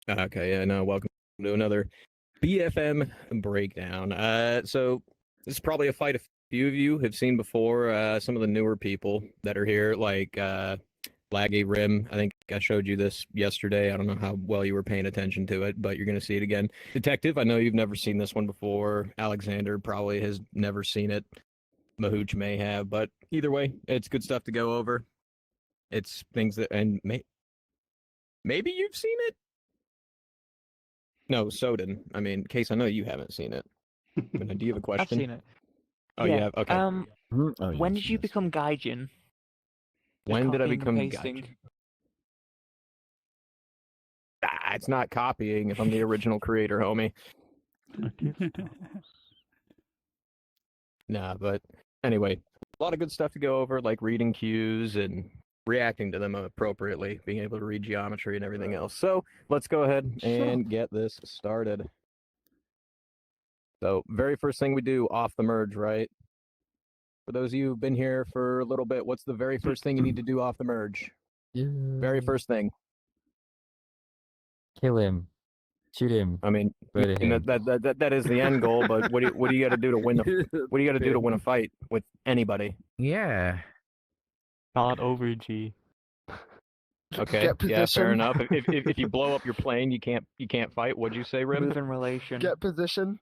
Okay, yeah, no, welcome to another BFM Breakdown. So this is probably a fight a few of you have seen before. Some of the newer people that are here, like Laggy Rim. I think I showed you this yesterday. I don't know how well you were paying attention to it, but you're going to see it again. Detective, I know you've never seen this one before. Alexander probably has never seen it. Mahooch may have, but either way, it's good stuff to go over. It's things that, and maybe you've seen it. No, Soden. I mean, Case, I know you haven't seen it. But do you have a I've question? seen it. Oh, you Yeah. have? Okay. Oh, yeah, When I've did seen you this. become Gaijin? Just When did I copying and become pasting. Gaijin? It's not copying if I'm the original creator, homie. Nah, but anyway, a lot of good stuff to go over, like reading cues and reacting to them appropriately, being able to read geometry and everything else. So let's go ahead and get this started. So, very first thing we do off the merge, right? For those of you who've been here for a little bit, what's the very first thing you need to do off the merge? Very first thing. Kill him. Shoot him. I mean, Murder him. that is the end goal. But what do you got to do to win what do you got to do to win a fight with anybody? Yeah. Not over, G. Okay, yeah, fair enough. If you blow up your plane, you can't fight. What'd you say, Rim? Move in relation. Get position.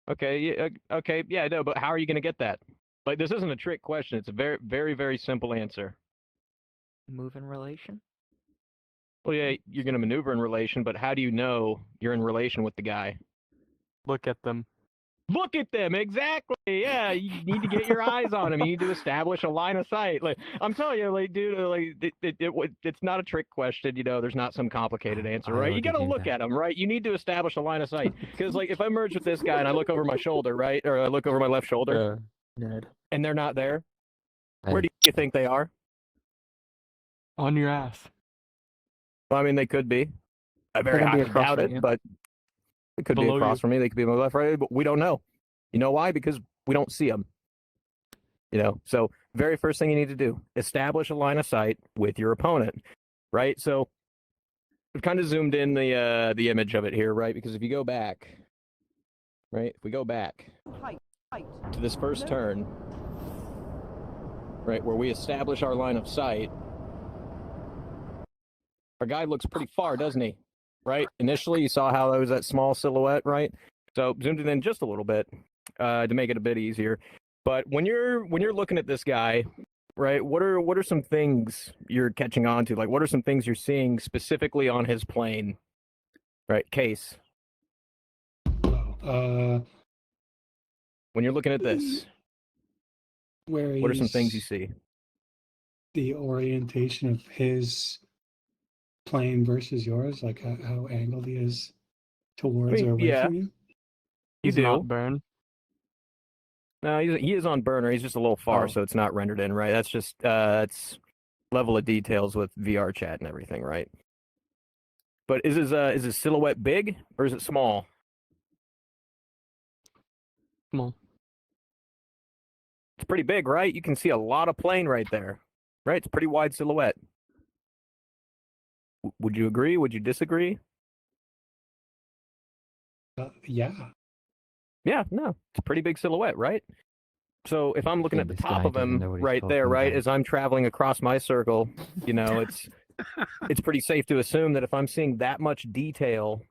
Okay, yeah, okay, yeah, no, but how are you gonna get that? Like, this isn't a trick question. It's a very, very, very simple answer. Move in relation. Well, yeah, you're gonna maneuver in relation, but how do you know you're in relation with the guy? Look at them. Look at them, exactly. Yeah, you need to get your eyes on them. You need to establish a line of sight. Like, I'm telling you, like, dude, like, it's not a trick question. You know, there's not some complicated answer, right? You got to look at them, right? You need to establish a line of sight. Because, like, if I merge with this guy and I look over my shoulder, right, or I look over my left shoulder, and they're not there, where do you think they are? On your ass. Well, I mean, they could be. I very highly doubt it, but it could be Below across you. from me. They could be on my left, right, but we don't know. You know why? Because we don't see them. You know, so very first thing you need to do, establish a line of sight with your opponent, right? So we've kind of zoomed in the image of it here, right? Because if you go back, right, if we go back to this first turn, right, where we establish our line of sight, our guy looks pretty far, doesn't he? Right? Initially, you saw how there was that small silhouette, right? So zoomed it in just a little bit to make it a bit easier. But when you're looking at this guy, right, what are some things you're catching on to? Like, what are some things you're seeing specifically on his plane? Right, Case. When you're looking at this, what are some things you see? The orientation of his plane versus yours, like how angled he is towards or away from you. He's do. not burn. No, he is on burner. He's just a little far, so it's not rendered in, right? That's just it's level of details with VR chat and everything, right? But is his silhouette big or is it small? Small. It's pretty big, right? You can see a lot of plane right there, right? It's a pretty wide silhouette. Would you agree? Would you disagree? Yeah. Yeah, no, it's a pretty big silhouette, right? So if I'm looking at the top of him right there, right, as I'm traveling across my circle, you know, it's pretty safe to assume that if I'm seeing that much detail,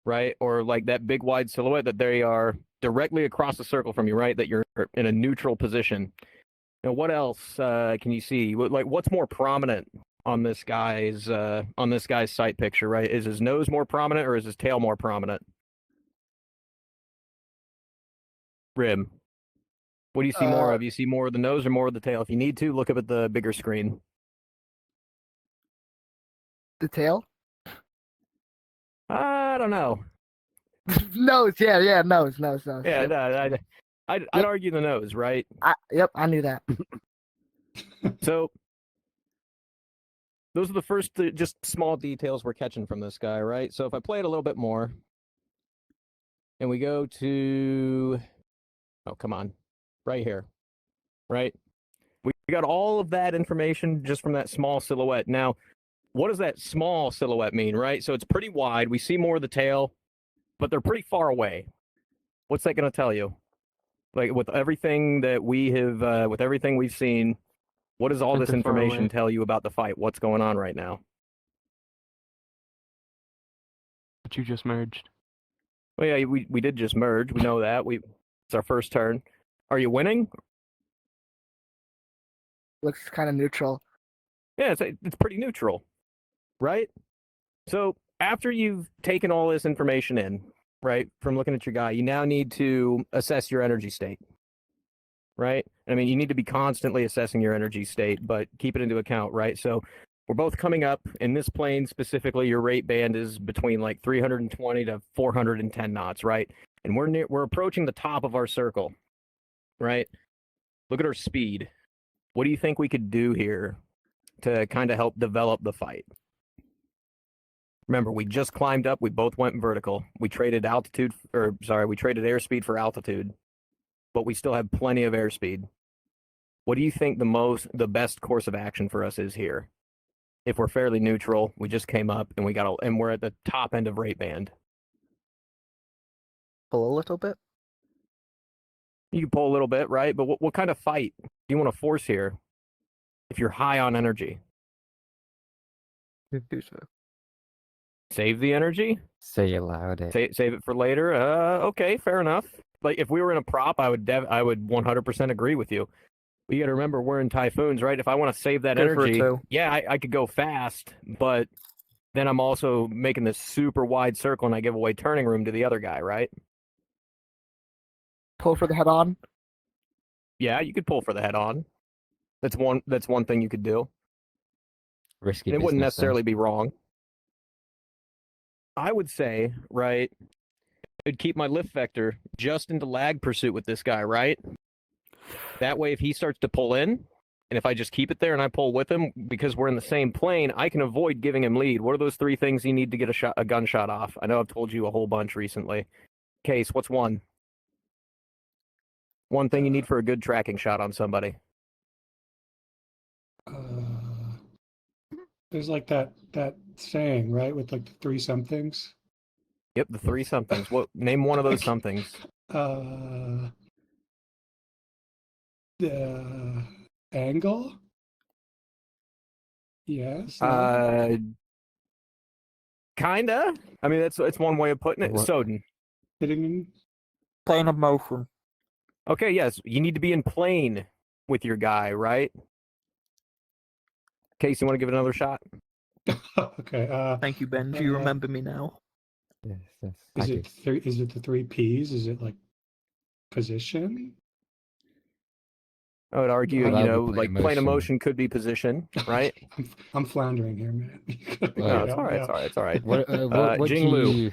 right, or like that big wide silhouette, that they are directly across the circle from you, right, that you're in a neutral position. Now, what else can you see? Like, what's more prominent on this guy's sight picture, right? Is his nose more prominent or is his tail more prominent? Rim. What do you see more of? You see more of the nose or more of the tail? If you need to, look up at the bigger screen. The tail? I don't know. Nose, yeah, nose. Yeah, Yep. no, I'd argue the nose, right? Yep, I knew that. So those are the first just small details we're catching from this guy, right? So if I play it a little bit more, and we go to, oh, come on, right here, right? We got all of that information just from that small silhouette. Now, what does that small silhouette mean, right? So it's pretty wide. We see more of the tail, but they're pretty far away. What's that going to tell you? Like with everything that we have, with everything we've seen, what does all That this they're far information away. tell you about the fight? What's going on right now? But you just merged. Well, yeah, we did just merge. We know that. It's our first turn. Are you winning? Looks kind of neutral. Yeah, it's pretty neutral, right? So after you've taken all this information in, right, from looking at your guy, you now need to assess your energy state, right? I mean, you need to be constantly assessing your energy state, but keep it into account, right? So we're both coming up in this plane specifically. Your rate band is between like 320 to 410 knots, right? And we're approaching the top of our circle, right? Look at our speed. What do you think we could do here to kind of help develop the fight? Remember, we just climbed up. We both went vertical. We traded airspeed for altitude, but we still have plenty of airspeed. What do you think the best course of action for us is here? If we're fairly neutral, we just came up and we're at the top end of rate band. Pull a little bit. You can pull a little bit, right? But what kind of fight do you want to force here? If you're high on energy, Do so. save the energy. Say it louder. Save it for later. Okay, fair enough. Like if we were in a prop, I would 100% agree with you. But you got to remember, we're in typhoons, right? If I want to save that Go for it, energy, too. yeah, I could go fast, but then I'm also making this super wide circle, and I give away turning room to the other guy, right? Pull for the head on. Yeah, you could pull for the head on. That's one thing you could do. Risky And it wouldn't business, though. necessarily be wrong. I would say, right, I'd keep my lift vector just into lag pursuit with this guy, right? That way, if he starts to pull in, and if I just keep it there and I pull with him, because we're in the same plane, I can avoid giving him lead. What are those 3 things you need to get a gunshot off? I know I've told you a whole bunch recently. Case, what's one? One thing you need for a good tracking shot on somebody. There's like that saying, right, with like the 3 somethings. Yep, the 3 somethings. Name one of those somethings. The angle. Yes. No? Kinda. I mean, it's one way of putting it. What? Soden. Hitting. Plane of motion. Okay, yes, you need to be in plane with your guy, right? Case, you want to give it another shot? Okay. Thank you, Ben. Do you remember me now? Yes, yes. Is I it is it the 3 P's? Is it like position? I would argue, Well, you that know, would be like plane plane of motion. motion could be position, right? I'm floundering here, man. No, it's all right. It's all right. It's all right. What, what Jing do Lu. you,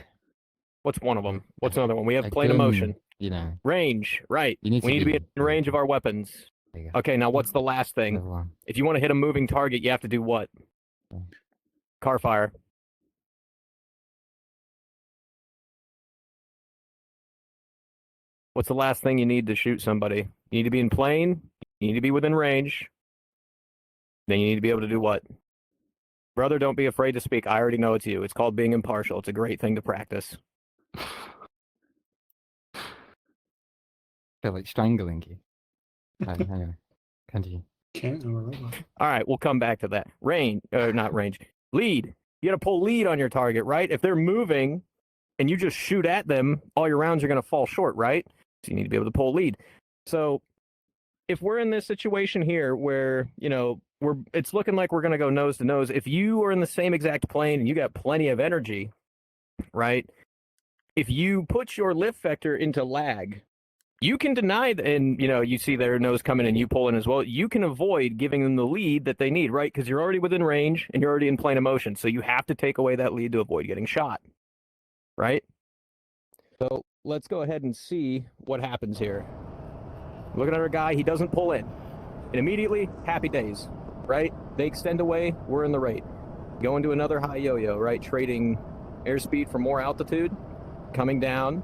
What's one of them? What's another one? We have a plane of gun, motion, You know, range, right? You need We to need to be be- in range of our weapons. there you go. Okay, now what's the last thing? Another one. If you want to hit a moving target, you have to do what? Car fire. What's the last thing you need to shoot somebody? You need to be in plane. You need to be within range. Then you need to be able to do what? Brother, don't be afraid to speak. I already know it's you. It's called being impartial. It's a great thing to practice. Feel like strangling you. Anyway, continue. Can't. I'm a robot. All right, we'll come back to that. Not range. Lead. You got to pull lead on your target, right? If they're moving and you just shoot at them, all your rounds are going to fall short, right? So you need to be able to pull lead. So if we're in this situation here where, you know, it's looking like we're going to go nose to nose, if you are in the same exact plane and you got plenty of energy, right? If you put your lift vector into lag, you can deny, and you know, you see their nose coming and you pull in as well. You can avoid giving them the lead that they need, right? Because you're already within range and you're already in plane of motion. So you have to take away that lead to avoid getting shot, right? So let's go ahead and see what happens here. Looking at our guy, he doesn't pull in. And immediately, happy days, right? They extend away, we're in the rate. Go into another high yo-yo, right? Trading airspeed for more altitude, coming down.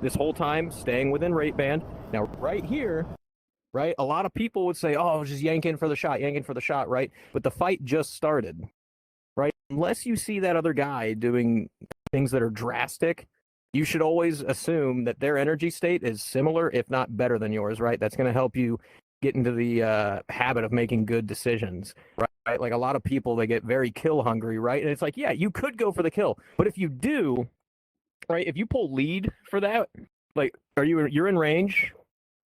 This whole time, staying within rate band. Now, right here, right, a lot of people would say, oh, just yank in for the shot, right? But the fight just started, unless you see that other guy doing things that are drastic, you should always assume that their energy state is similar, if not better than yours, right? That's going to help you get into the habit of making good decisions, right? Like a lot of people, they get very kill hungry, right? And it's like, yeah, you could go for the kill, but if you do, right, if you pull lead for that, like, you're in range,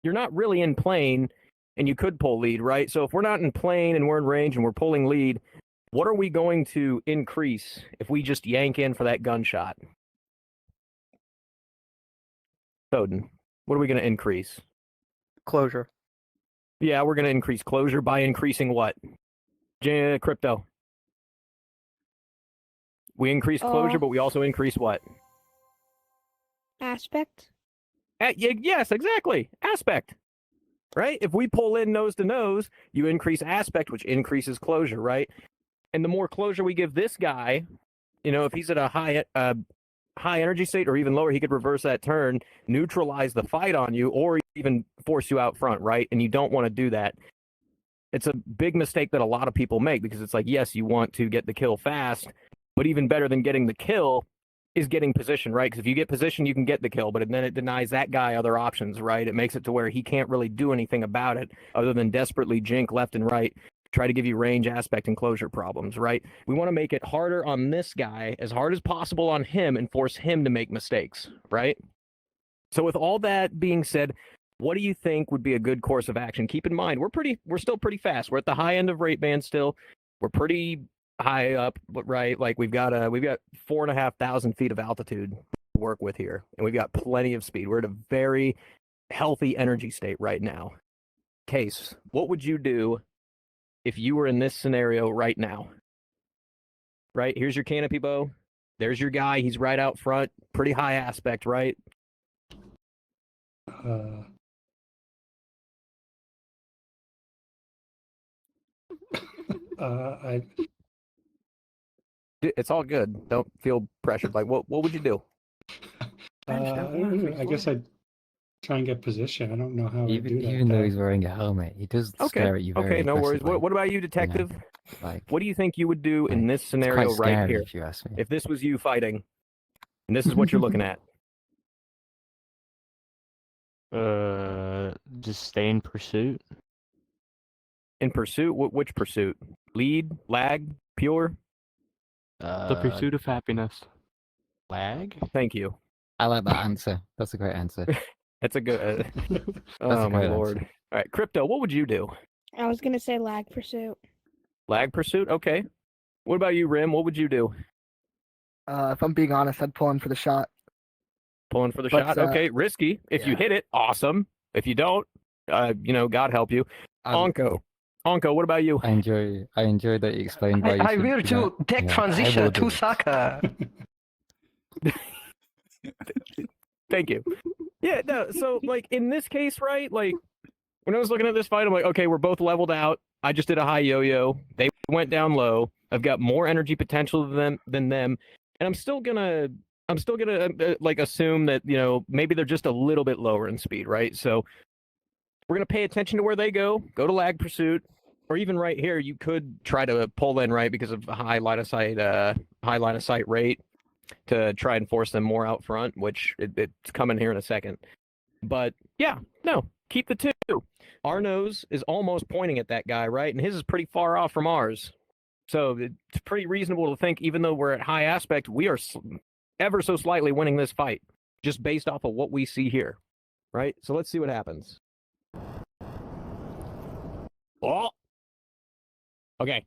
you're not really in plane, and you could pull lead, right? So if we're not in plane and we're in range and we're pulling lead, what are we going to increase if we just yank in for that gunshot? Soden, what are we going to increase? Closure. Yeah, we're going to increase closure by increasing what? Crypto. We increase closure, but we also increase what? Aspect. Yes, exactly. Aspect. Right? If we pull in nose to nose, you increase aspect, which increases closure, right? And the more closure we give this guy, if he's at a high energy state or even lower, he could reverse that turn, neutralize the fight on you, or even force you out front, right? And you don't want to do that. It's a big mistake that a lot of people make, because it's like, yes, you want to get the kill fast, but even better than getting the kill is getting position, right? Because if you get position, you can get the kill, but then it denies that guy other options, right? It makes it to where he can't really do anything about it other than desperately jink left and right, try to give you range, aspect, and closure problems, right? We want to make it harder on this guy, as hard as possible on him, and force him to make mistakes, right? So with all that being said, what do you think would be a good course of action? Keep in mind, we're still pretty fast. We're at the high end of rate band still. We're pretty high up, right? Like we've got 4,500 feet of altitude to work with here, and we've got plenty of speed. We're at a very healthy energy state right now. Case, what would you do if you were in this scenario right now? Right, here's your canopy bow. There's your guy. He's right out front. Pretty high aspect, right? I It's all good. Don't feel pressured. Like, what would you do? I don't know. I guess I'd try and get position. I don't know how to do that. Even though he's wearing a helmet, he does stare at you very Okay, no worries. aggressively, What about you, detective? Like, What do you think you would do in this it's scenario quite right scary, here? if you ask me. If this was you fighting, and this is what you're looking at. Just stay in pursuit. In pursuit? Which pursuit? Lead? Lag? Pure? The pursuit of happiness. Lag? Thank you. I like that answer. That's a great answer. That's a good... That's a oh, my great lord. answer. All right, Crypto, what would you do? I was gonna say lag pursuit. Lag pursuit? Okay. What about you, Rim? What would you do? If I'm being honest, I'd pull in for the shot. Pulling for the But, shot? Okay, risky. If you yeah. hit it, awesome. If you don't, God help you. Onko, what about you? I enjoy that you explained why you I should, will to take transition I will do to it. soccer. Thank you. Yeah, no, so, like, in this case, right, like, when I was looking at this fight, I'm like, okay, we're both leveled out. I just did a high yo-yo. They went down low. I've got more energy potential than them, and I'm still gonna like assume that maybe they're just a little bit lower in speed, right? So we're gonna pay attention to where they go to lag pursuit, or even right here, you could try to pull in, right, because of a high line of sight rate to try and force them more out front, which it's coming here in a second. But yeah, no, keep the two. Our nose is almost pointing at that guy, right? And his is pretty far off from ours. So it's pretty reasonable to think, even though we're at high aspect, we are ever so slightly winning this fight, just based off of what we see here, right? So let's see what happens. Oh! Okay.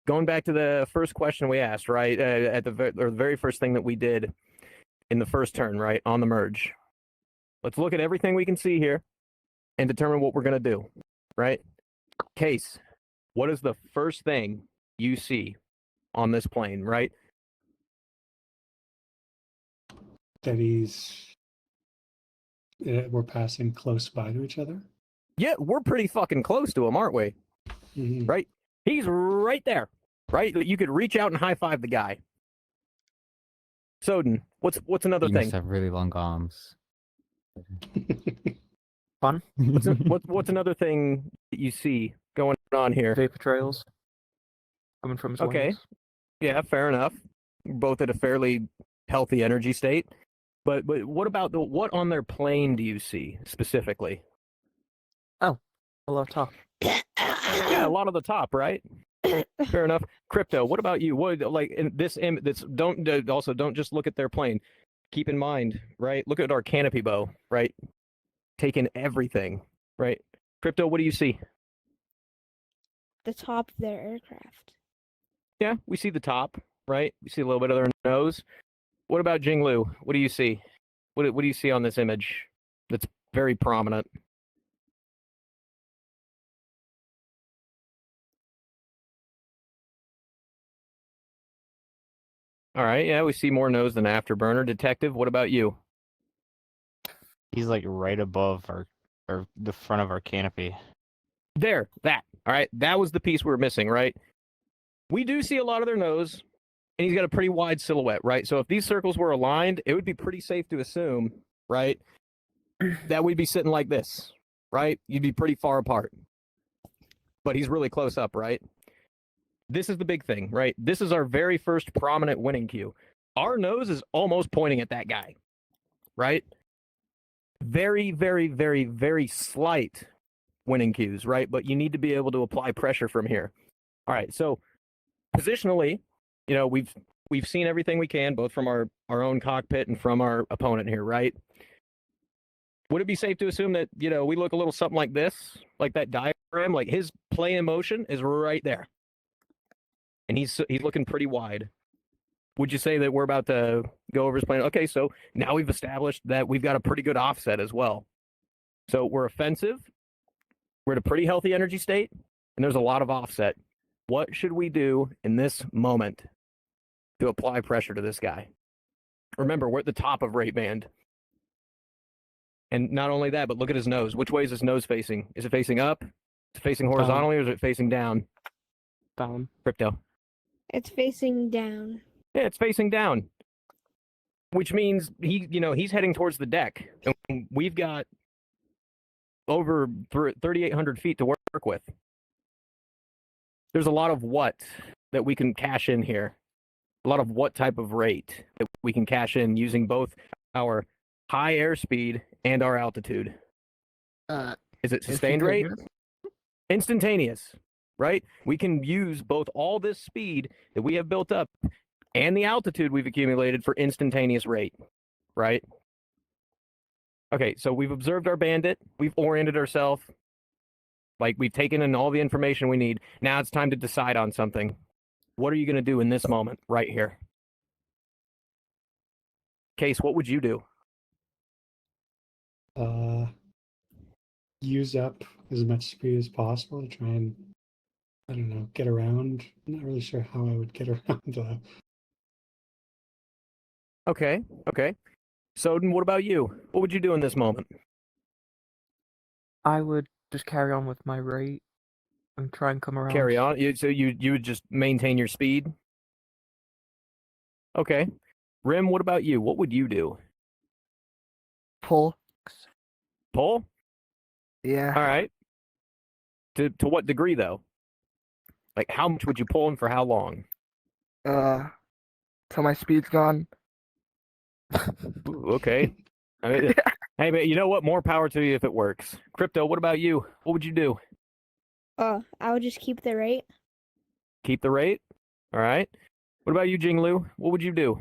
Going back to the first question we asked, right? At the very first thing that we did in the first turn, right? On the merge. Let's look at everything we can see here and determine what we're going to do, right? Case, what is the first thing you see on this plane, right? that we're passing close by to each other. Yeah, we're pretty fucking close to him, aren't we? Mhm. Right? He's right there, right? You could reach out and high five the guy. Soden, what's another You thing? must have really long arms. Fun. What's another thing that you see going on here? Vapor trails. coming from his Okay. wings. Yeah, fair enough. We're both at a fairly healthy energy state. But what about what on their plane do you see specifically? A lot of top. Yeah, a lot of the top, right? Fair enough. Crypto, what about you? What like in this don't just look at their plane. Keep in mind, right? Look at our canopy bow, right? Taking everything, right? Crypto, what do you see? The top of their aircraft. Yeah, we see the top, right? We see a little bit of their nose. What about Jinglu? What do you see? What do you see on this image that's very prominent? All right, yeah, we see more nose than afterburner. Detective, what about you? He's like right above our the front of our canopy. There, that. All right, that was the piece we were missing, right? We do see a lot of their nose, and he's got a pretty wide silhouette, right? So if these circles were aligned, it would be pretty safe to assume, right, that we'd be sitting like this, right? You'd be pretty far apart. But he's really close up, right? This is the big thing, right? This is our very first prominent winning cue. Our nose is almost pointing at that guy, right? Very, very, very, very slight winning cues, right? But you need to be able to apply pressure from here. All right, so positionally, you know, we've seen everything we can, both from our own cockpit and from our opponent here, right? Would it be safe to assume that, you know, we look a little something like this, like that diagram, like his plane in motion is right there, and he's looking pretty wide. Would you say that we're about to go over his plane? Okay, so now we've established that we've got a pretty good offset as well. So we're offensive, we're at a pretty healthy energy state, and there's a lot of offset. What should we do in this moment to apply pressure to this guy? Remember, we're at the top of rate band. And not only that, but look at his nose. Which way is his nose facing? Is it facing up? Is it facing horizontally, or is it facing down? Down. Crypto. It's facing down. Yeah, it's facing down. Which means he's heading towards the deck. And we've got over 3,800 feet to work with. There's a lot of what that we can cash in here. A lot of what type of rate that we can cash in using both our high airspeed and our altitude. Is it sustained rate? Instantaneous, right? We can use both all this speed that we have built up and the altitude we've accumulated for instantaneous rate, right? Okay, so we've observed our bandit. We've oriented ourselves. Like, we've taken in all the information we need. Now it's time to decide on something. What are you going to do in this moment right here? Case, what would you do? Use up as much speed as possible to try and, I don't know, get around. I'm not really sure how I would get around. Okay. Soden, what about you? What would you do in this moment? I would just carry on with my rate and try and come around. Carry on. So you would just maintain your speed? Okay. Rim, what about you? What would you do? Pull. Pull? Yeah. All right. To what degree, though? Like, how much would you pull and for how long? So my speed's gone. Ooh, okay. I mean, hey, but you know what? More power to you if it works. Crypto, what about you? What would you do? I would just keep the rate. Keep the rate? All right. What about you, Jinglu? What would you do?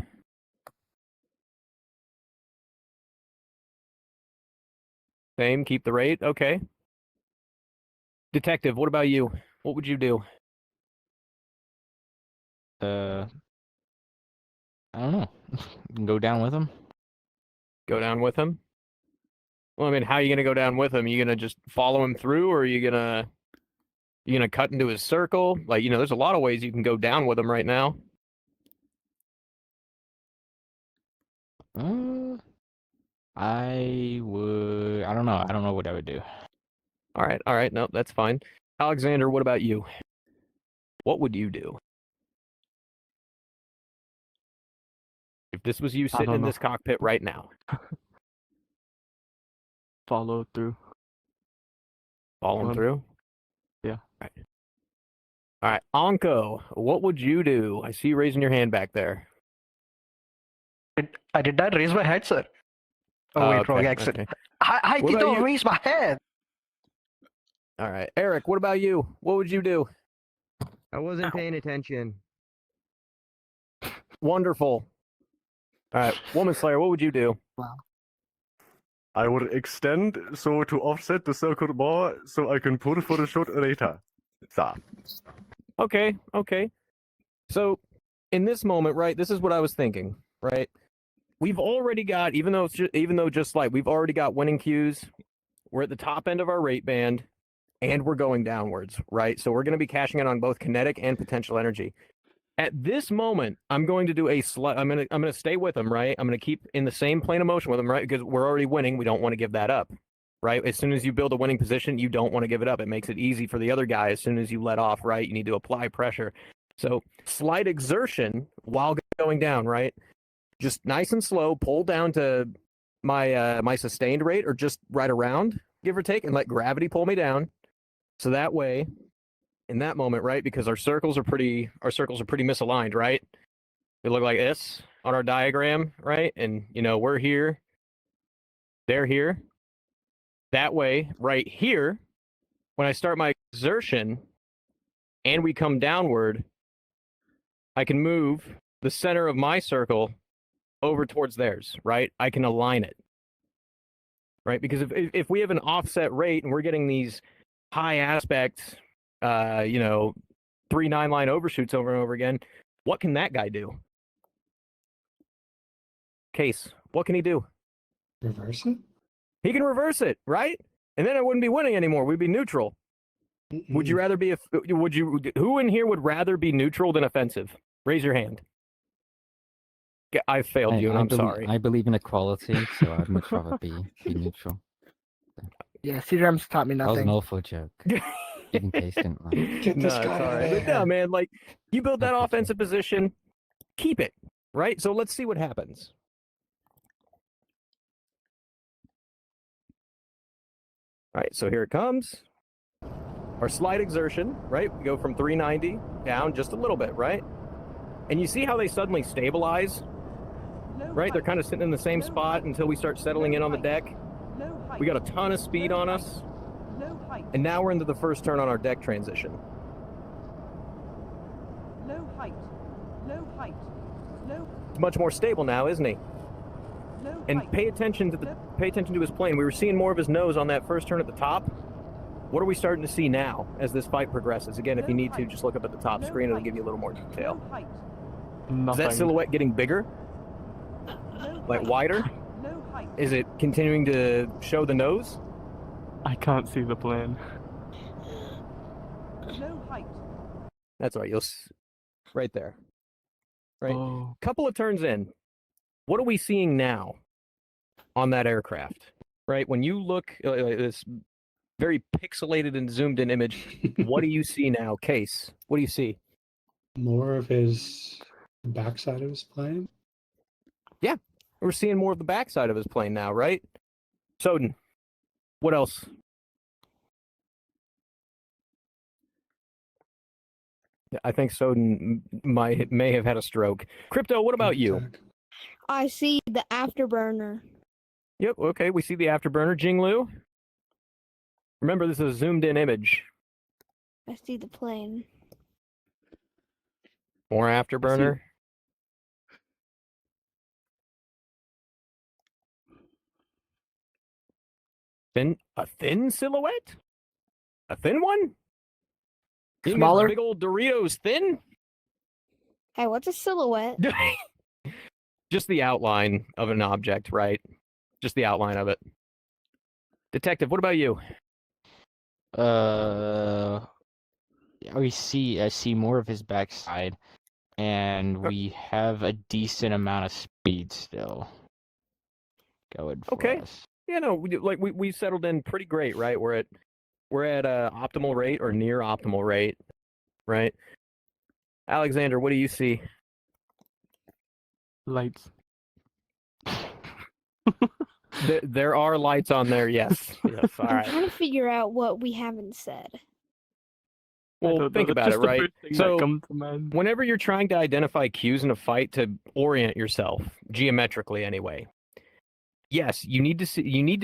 Same, keep the rate. Okay. Detective, what about you? What would you do? I don't know. Go down with him. Go down with him? Well, I mean, how are you going to go down with him? You going to just follow him through, or are you going to cut into his circle? Like, there's a lot of ways you can go down with him right now. I don't know. I don't know what I would do. All right. No, that's fine. Alexander, what about you? What would you do? If this was you sitting don't in know. this cockpit right now. Follow through. Follow him through? Yeah. All right. All right, Anko, what would you do? I see you raising your hand back there. I did not raise my hand, sir. Oh, wait, wrong okay, accent. okay. I What did about not you? raise my hand. All right, Eric, what about you? What would you do? I wasn't paying attention. Wonderful. All right, Woman Slayer, what would you do? I would extend so to offset the circle more so I can pull for the shot later. So. Okay, okay. So, in this moment, right, this is what I was thinking, right? We've already got, even though just like we've already got winning queues, we're at the top end of our rate band, and we're going downwards, right? So we're going to be cashing in on both kinetic and potential energy. At this moment, I'm going to do I'm going to stay with them, right? I'm going to keep in the same plane of motion with them, right? Because we're already winning. We don't want to give that up, right? As soon as you build a winning position, you don't want to give it up. It makes it easy for the other guy. As soon as you let off, right? You need to apply pressure. So slight exertion while going down, right? Just nice and slow, pull down to my my sustained rate or just right around, give or take, and let gravity pull me down. So that way, in that moment, right, because our circles are pretty misaligned, right? They look like this on our diagram, right? And you know, we're here, they're here. That way, right here, when I start my exertion and we come downward, I can move the center of my circle over towards theirs, right? I can align it, right? Because if we have an offset rate and we're getting these high aspect, 3-9 line overshoots over and over again, what can that guy do? Case, what can he do? Reverse it? He can reverse it, right? And then I wouldn't be winning anymore. We'd be neutral. Would you rather be who in here would rather be neutral than offensive? Raise your hand. I failed you, and I'm sorry. I believe in equality, so I'd much rather be neutral. Yeah, CDRM's taught me That was an nothing. awful joke. In case didn't laugh. Get No, this it's guy all out right. of But no, here. man, like you build that Okay, offensive position, keep it, right? So let's see what happens. All right, so here it comes. Our slight exertion, right? We go from 390 down just a little bit, right? And you see how they suddenly stabilize, right? They're kind of sitting in the same spot until we start settling in on the deck. We got a ton of speed on us. And now we're into the first turn on our deck transition. He's much more stable now, isn't he? And pay attention to his plane. We were seeing more of his nose on that first turn at the top. What are we starting to see now as this fight progresses? Again, if you need to, just look up at the top screen. It'll give you a little more detail. Is that silhouette getting bigger? Like wider? Is it continuing to show the nose? I can't see the plane. That's all right. Right there. Right. Oh, Couple of turns in. What are we seeing now on that aircraft? Right. When you look at this very pixelated and zoomed in image, what do you see now? Case, what do you see? More of his backside of his plane? Yeah, we're seeing more of the backside of his plane now, right? Soden, what else? I think Soden may have had a stroke. Crypto, what about you? Attack. I see the afterburner. Yep, okay, we see the afterburner. Jinglu? Remember, this is a zoomed-in image. I see the plane. More afterburner. A thin silhouette? A thin one? You think Smaller? Big old Doritos thin? Hey, what's a silhouette? Just the outline of an object, right? Just the outline of it. Detective, what about you? I see more of his backside, and we have a decent amount of speed still going for Okay. us. Yeah, no, we settled in pretty great, right? We're at optimal rate or near optimal rate, right? Alexander, what do you see? lights. There are lights on there, yes. Yes, all I'm right. trying to figure out what we haven't said. Well, think about it, right? So, to mind. whenever you're trying to identify cues in a fight to orient yourself, geometrically anyway, yes, you need to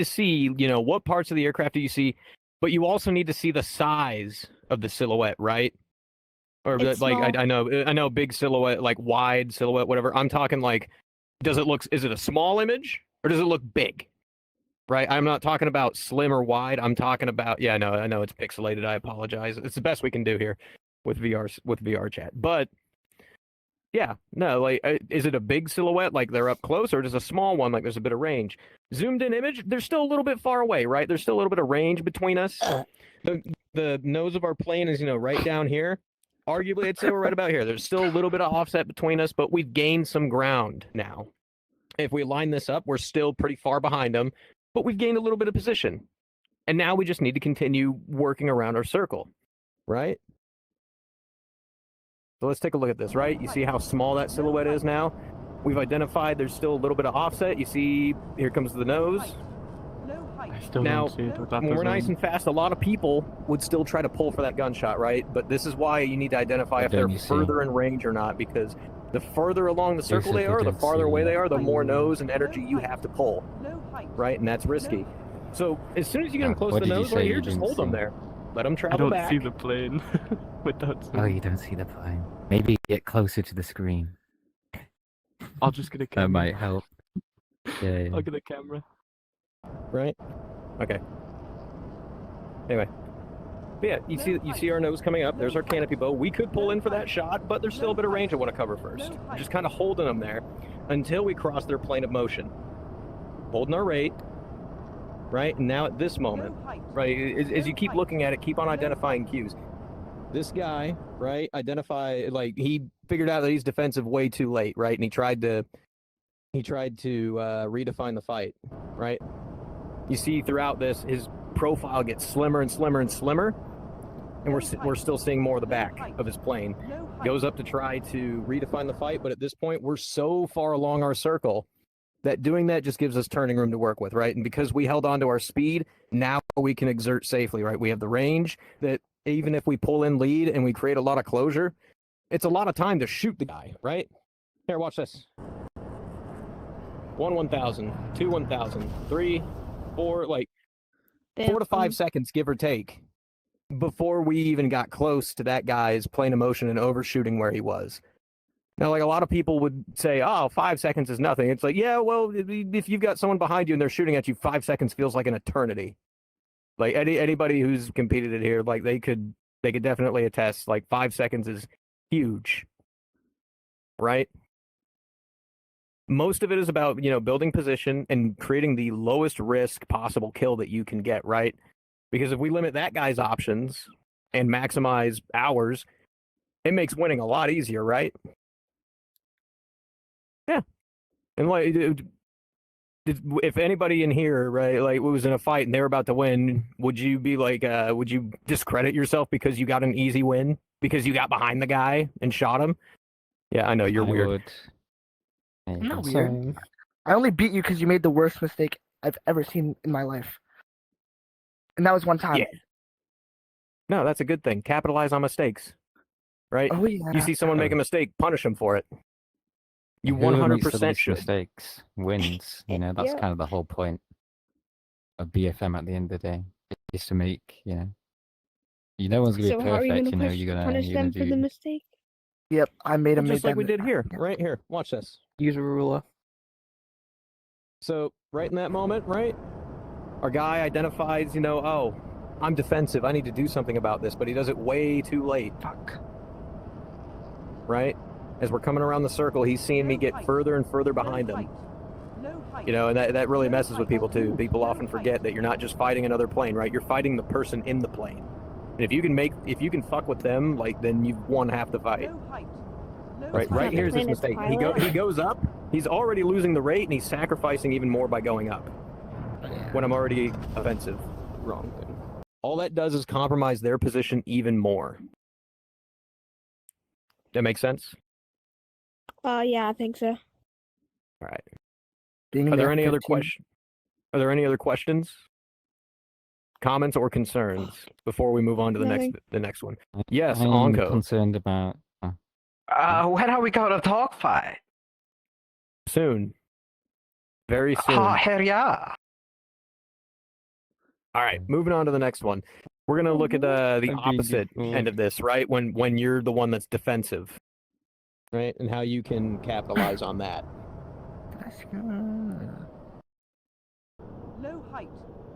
see, what parts of the aircraft do you see, but you also need to see the size of the silhouette, right? Or It's like small. I know big silhouette, like wide silhouette, whatever. I'm talking like, is it a small image or does it look big? Right? I'm not talking about slim or wide. I'm talking about, I know it's pixelated. I apologize. It's the best we can do here with VR chat. But yeah, no, like, is it a big silhouette like they're up close, or is it a small one like there's a bit of range? Zoomed in image, they're still a little bit far away, right? There's still a little bit of range between us. The nose of our plane is, right down here. Arguably, I'd say we're right about here. There's still a little bit of offset between us, but we've gained some ground now. If we line this up, we're still pretty far behind them, but we've gained a little bit of position. And now we just need to continue working around our circle, right? So let's take a look at this, right? You see how small that silhouette is now? We've identified there's still a little bit of offset. You see, here comes the nose. I still Now, don't see it without when the we're nice zoom. and fast, a lot of people would still try to pull for that gunshot, right? But this is why you need to identify But if they're don't you see- further in range or not, because the further along the circle Yes, they but are, the don't farther away see- they are, the more nose and energy you have to pull, right? And that's risky. So as soon as you get them close to what the did you nose right say here, you just didn't hold them see? there. Let them I travel don't back. see the plane without zoom. Oh, you don't see the plane. Maybe get closer to the screen. I'll just get a That camera. might help. Yeah. I'll get a camera. Right? Okay. Anyway. But yeah, you see our nose coming up. There's our canopy bow. We could pull in for that shot, but there's still a bit of range I want to cover first. We're just kind of holding them there until we cross their plane of motion. Holding our rate. Right? And now at this moment, right, as you keep looking at it, keep on identifying cues. This guy, right, he figured out that he's defensive way too late, right? And he tried to redefine the fight, right? You see throughout this, his profile gets slimmer and slimmer and slimmer, and we're still seeing more of the back of his plane. Goes up to try to redefine the fight, but at this point, we're so far along our circle that doing that just gives us turning room to work with, right? And because we held on to our speed, now we can exert safely, right? We have the range that even if we pull in lead and we create a lot of closure, it's a lot of time to shoot the guy, right? Here, watch this. 1,000, 2 1,000, 3, 4, like 4 to 5 seconds, give or take, before we even got close to that guy's plane of motion and overshooting where he was. Now, like, a lot of people would say, oh, 5 seconds is nothing. It's like, yeah, well, if you've got someone behind you and they're shooting at you, 5 seconds feels like an eternity. Like, anybody who's competed it here, like, they could definitely attest, like, 5 seconds is huge, right? Most of it is about, building position and creating the lowest risk possible kill that you can get, right? Because if we limit that guy's options and maximize ours, it makes winning a lot easier, right? Yeah. And like, if anybody in here, right, like, was in a fight and they were about to win, would you be like, would you discredit yourself because you got an easy win because you got behind the guy and shot him? Yeah, I know you're I weird. would. There you I'm go. not weird. Same. I only beat you because you made the worst mistake I've ever seen in my life. And that was one time. Yeah. No, that's a good thing. Capitalize on mistakes, right? Oh, yeah. You see someone make a mistake, punish them for it. You Whoever makes the 100% least should. mistakes wins. That's Yeah. kind of the whole point of BFM at the end of the day. Is to make, no one's gonna So be how are you perfect. gonna You're gonna punish them for the do. mistake? Yep, I made him Just make like we that did here, right here. Watch this. Use a ruler. So right in that moment, right, our guy identifies, oh, I'm defensive. I need to do something about this, but he does it way too late, Fuck. right? As we're coming around the circle, he's seeing me get further and further behind him. And that really messes with people too. People often forget that you're not just fighting another plane, right? You're fighting the person in the plane. And if you can fuck with them, like, then you've won half the fight. Right, Not right the here's his planet's mistake. pilot. He goes up. He's already losing the rate, and he's sacrificing even more by going up. When I'm already offensive, wrong. All that does is compromise their position even more. That makes sense? Yeah, I think so. All right. Being Are in there the any other F-15. Are there any other questions? comments or concerns before we move on to Nothing. the next one? Yes, I'm Onko. concerned about. When are we gonna talk fight? Soon. Very soon. Oh, hell yeah. All right, moving on to the next one. We're gonna look at the being opposite difficult. end of this, right? When you're the one that's defensive, right, and how you can capitalize on that. Low height.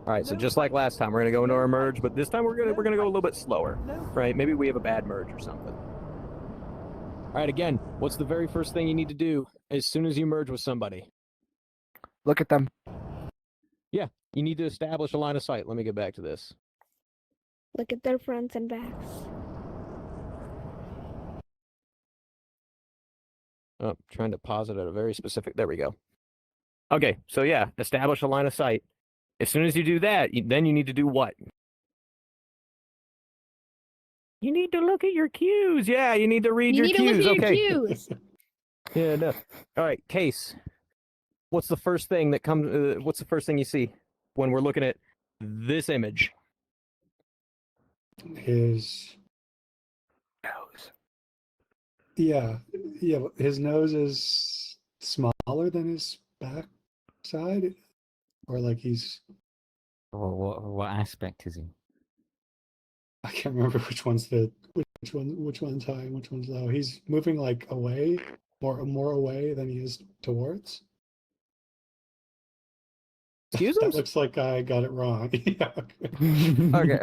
All right, so just like last time, we're gonna go into our merge, but this time we're gonna go a little bit slower, right? Maybe we have a bad merge or something. All right, again, what's the very first thing you need to do as soon as you merge with somebody? Look at them. Yeah, you need to establish a line of sight. Let me get back to this. Look at their fronts and backs. Oh, trying to pause it at a very specific. There we go. Okay, so yeah, establish a line of sight. As soon as you do that, then you need to do what? You need to look at your cues. Yeah, you need to read You your need to look cues. at your Okay. cues. Yeah, no. All right, Case. What's the first thing that comes? What's the first thing you see when we're looking at this image? His Nose. yeah, his nose is smaller than his back side, or like he's What aspect is he? I can't remember which one's which one's high and which one's low. He's moving like away, more away than he is towards. Excuse That us? looks like I got it wrong. Yeah, Okay.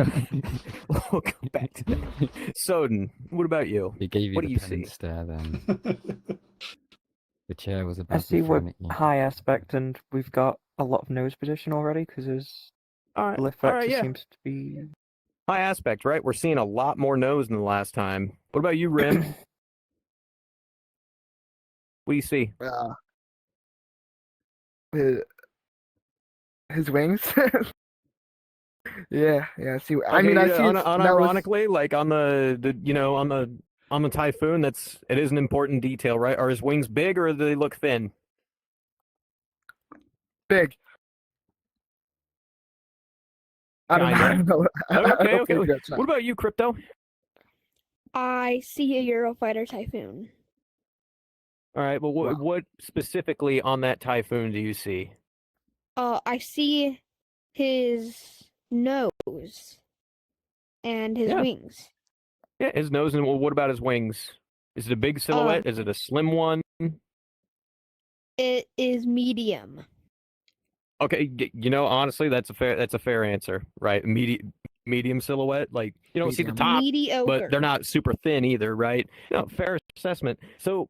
We'll go back to that. Soden, what about you? He gave you What the do you pen see? stare then. The chair was I about see to we're thrown at you. high aspect and we've got a lot of nose position already because his All right, Glyph yeah. seems to be. High aspect, right? We're seeing a lot more nose than the last time. What about you, Rim? What do you see? His wings. yeah. See. I Okay, mean, I yeah, see. His nose. unironically, like on on the Typhoon, it is an important detail, right? Are his wings big or do they look thin? Big. I don't Kinda. know. I Okay, don't okay. think that's What about you, Crypto? I see a Eurofighter Typhoon. All right, but what specifically on that Typhoon do you see? I see his nose and his Yeah. wings. Yeah, his nose, and what about his wings? Is it a big silhouette? Is it a slim one? It is medium. Okay, honestly, that's a fair answer, right? Medium silhouette, like you don't see the top, Mediocre. but they're not super thin either, right? No, fair assessment. So,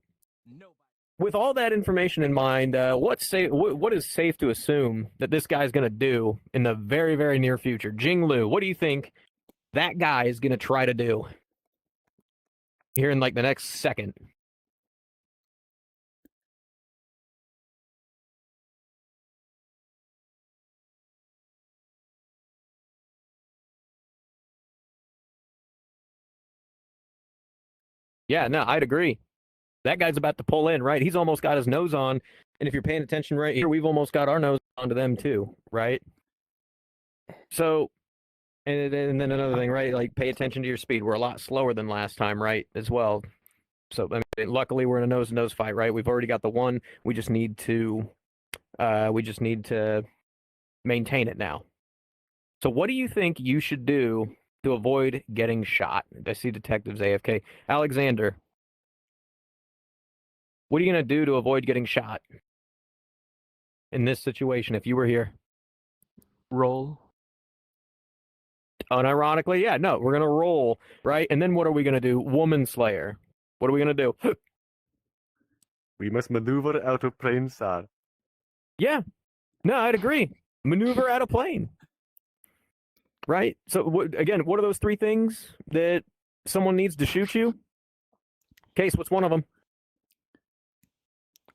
with all that information in mind, what is safe to assume that this guy's going to do in the very, very near future? Jinglu, what do you think that guy is going to try to do here in like the next second? Yeah, no, I'd agree. That guy's about to pull in, right? He's almost got his nose on. And if you're paying attention right here, we've almost got our nose onto them too, right? So, and then another thing, right? Like pay attention to your speed. We're a lot slower than last time, right? As well. So, I mean, luckily we're in a nose-to-nose fight, right? We've already got the one. We just need to maintain it now. So what do you think you should do to avoid getting shot? I see detectives AFK. Alexander, what are you going to do to avoid getting shot in this situation if you were here? Roll. Unironically, yeah, no, we're going to roll, right? And then what are we going to do? Woman Slayer. What are we going to do? We must maneuver out of plain sight. Yeah, no, I'd agree. Maneuver out of plane. Right? So, what are those three things that someone needs to shoot you? Case, what's one of them?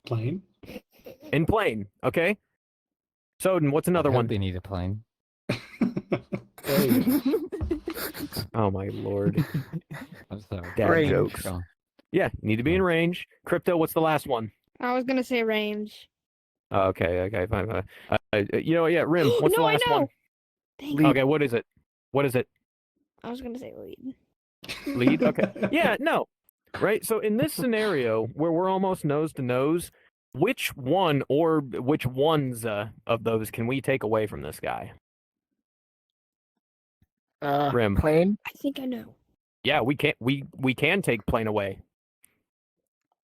Plane. In plane, okay? Soden, what's another I hope one? they need a plane. Oh, my Lord. I'm sorry. Dad Range. jokes. Sure. Yeah, need to be in range. Crypto, what's the last one? I was gonna say range. Okay, fine. Yeah, Rim, what's No, the I last know. one? Thank Lead. Okay, what is it? What is it? I was gonna say lead. Lead? Okay. Yeah, no. Right? So in this scenario where we're almost nose to nose, which one or which ones of those can we take away from this guy? Rim. Plane. I think I know. Yeah, we can take plane away.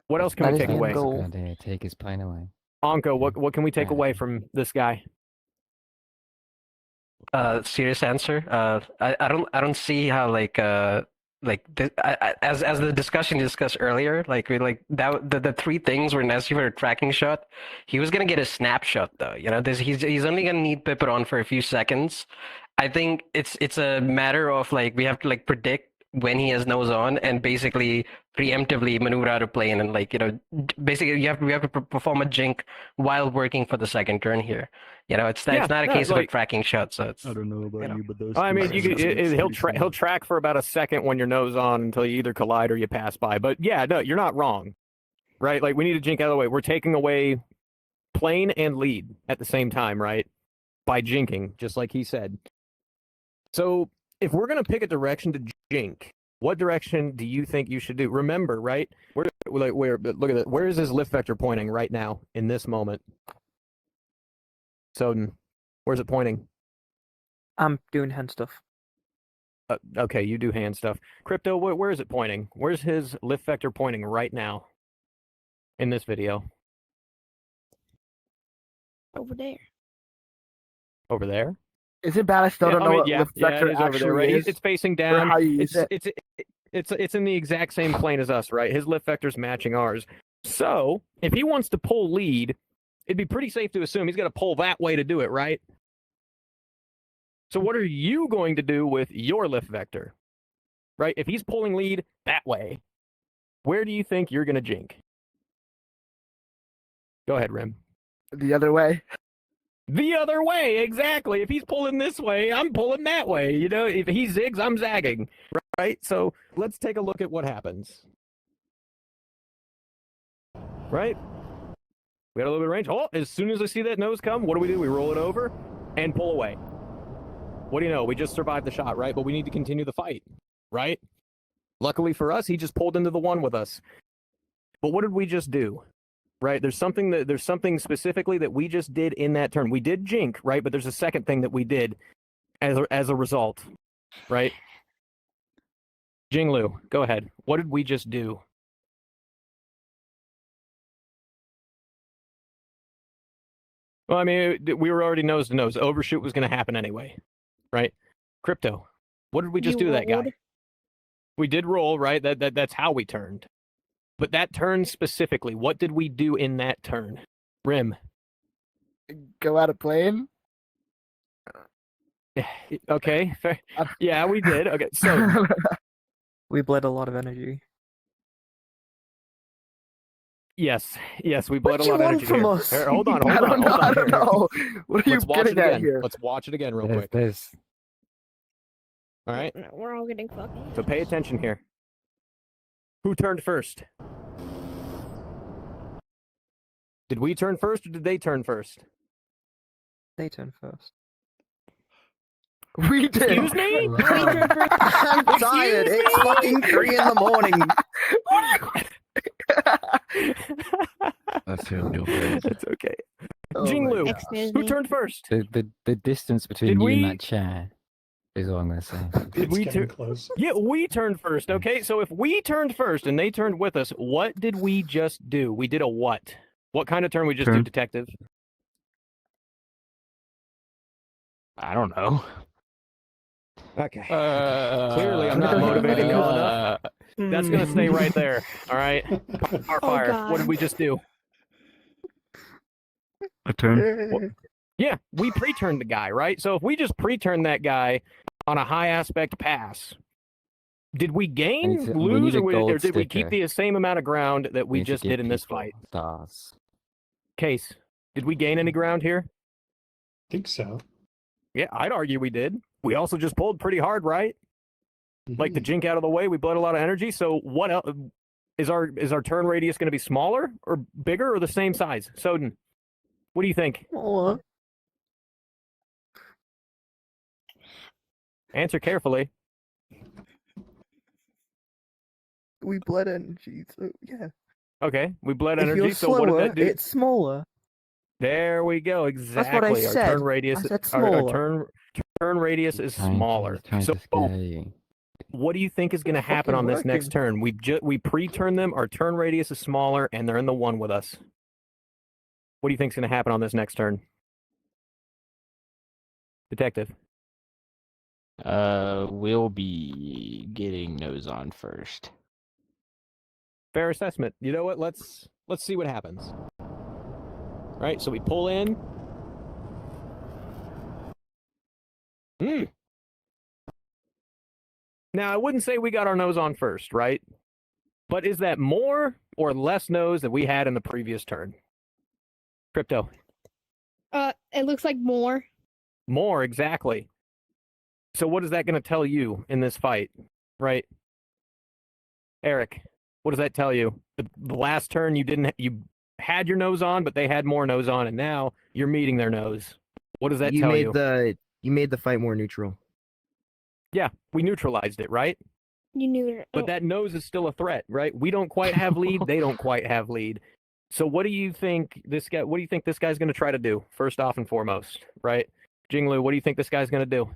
What else can That we is take the end away? That's a goal. good idea. Take his plane away. Anko, what can we take away from this guy? Serious answer. I don't see how as the discussion discussed earlier, the three things were necessary for a tracking shot. He was gonna get a snapshot though. You know, he's only gonna need Pipit on for a few seconds. I think it's a matter of we have to predict when he has nose on and basically preemptively maneuver out of plane and basically we have to perform a jink while working for the second turn here. You know, it's not a case of a tracking shot, so it's I don't know about you, but those. I mean, two things he'll pretty he'll track for about a second when you're nose on until you either collide or you pass by. But yeah, no, you're not wrong, right? Like we need to jink out of the way. We're taking away plane and lead at the same time, right? By jinking, just like he said. So if we're gonna pick a direction to jink, what direction do you think you should do? Remember, right? Where look at it. Where is his lift vector pointing right now in this moment? Soden, where's it pointing? I'm doing hand stuff. Okay, you do hand stuff. Crypto, where is it pointing? Where's his lift vector pointing right now in this video? Over there. Over there? Is it bad I still don't know what lift vector it is over there, right? actually is? It's facing Or down. how you use it? It's in the exact same plane as us, right? His lift vector's matching ours. So if he wants to pull lead, it'd be pretty safe to assume he's going to pull that way to do it, right? So what are you going to do with your lift vector, right? If he's pulling lead that way, where do you think you're going to jink? Go ahead, Rim. The other way. The other way, exactly. If he's pulling this way, I'm pulling that way. You know, if he zigs, I'm zagging, right? So let's take a look at what happens. Right? We got a little bit of range. Oh, as soon as I see that nose come, what do? We roll it over and pull away. What do you know? We just survived the shot, right? But we need to continue the fight, right? Luckily for us, he just pulled into the one with us. But what did we just do? Right? There's something specifically that we just did in that turn. We did jink, right? But there's a second thing that we did as a result, right? Jinglu, go ahead. What did we just do? Well, I mean, we were already nose to nose. Overshoot was going to happen anyway, right? Crypto, what did we just do to that guy? We did roll, right? That's how we turned. But that turn specifically, what did we do in that turn? Rim. Go out of plane. Okay, fair. Yeah, we did. Okay, so We bled a lot of energy. yes, we bled What a you lot of want energy from here. us? Here, hold on. I don't know. What are you Let's watch it getting at again. here? Let's watch it again real quick. There's All right. No, we're all getting fucking. So pay attention here. Who turned first? Did we turn first or did they turn first? They turn first. We did. Excuse me? We turned first. I'm tired. Excuse It's me? fucking 3 in the morning. that's who you're with. It's okay. Oh my Jinglu, God. Excuse who me. turned first? The distance between Did you we- and that chair is all I'm gonna say. Did It's we getting tur- close. Yeah, we turned first. Okay, so if we turned first and they turned with us, what did we just do? We did a what? What kind of turn we just do, Turn. detective? I don't know. Okay. Clearly, I'm not Uh, motivating y'all enough. That's gonna stay right there. All right. Our Oh, fire. God. What did we just do? A turn. Yeah, we pre-turned the guy, right? So if we just pre-turned that guy on a high aspect pass, did we gain, We need lose, a or gold did we keep sticker. the same amount of ground that we Need to just give did in this people fight? Stars. Case, did we gain any ground here? think so. Yeah, I'd argue we did. We also just pulled pretty hard, right? Like the Mhm. jink out of the way, we bled a lot of energy. So what else? Is our turn radius going to be smaller or bigger or the same size? Soden, what do you think? Answer carefully. We bled energy, so yeah. Okay, we bled If energy, you're so what did slower, that do? it's smaller. There we go. what I Exactly. Our said. turn radius. I said Our smaller. turn radius is smaller. He's trying So, to scare you. what do you think is going to It's happen fucking on this next working. turn? We pre-turn them. Our turn radius is smaller, and they're in the 1 with us. What do you think is going to happen on this next turn, Detective? We'll be getting nose on first. Fair assessment. You know what? Let's see what happens. Right. So we pull in. Now I wouldn't say we got our nose on first, right? But is that more or less nose that we had in the previous turn? Crypto. It looks like more. More, exactly. So what is that going to tell you in this fight, right? Eric, what does that tell you? The last turn you had your nose on, but they had more nose on, and now you're meeting their nose. What does that tell you? You made the fight more neutral. Yeah, we neutralized it, right? You knew it. But that nose is still a threat, right? We don't quite have lead, they don't quite have lead. So what do you think this guy's going to try to do? First off and foremost, right? Jinglu, what do you think this guy's going to do?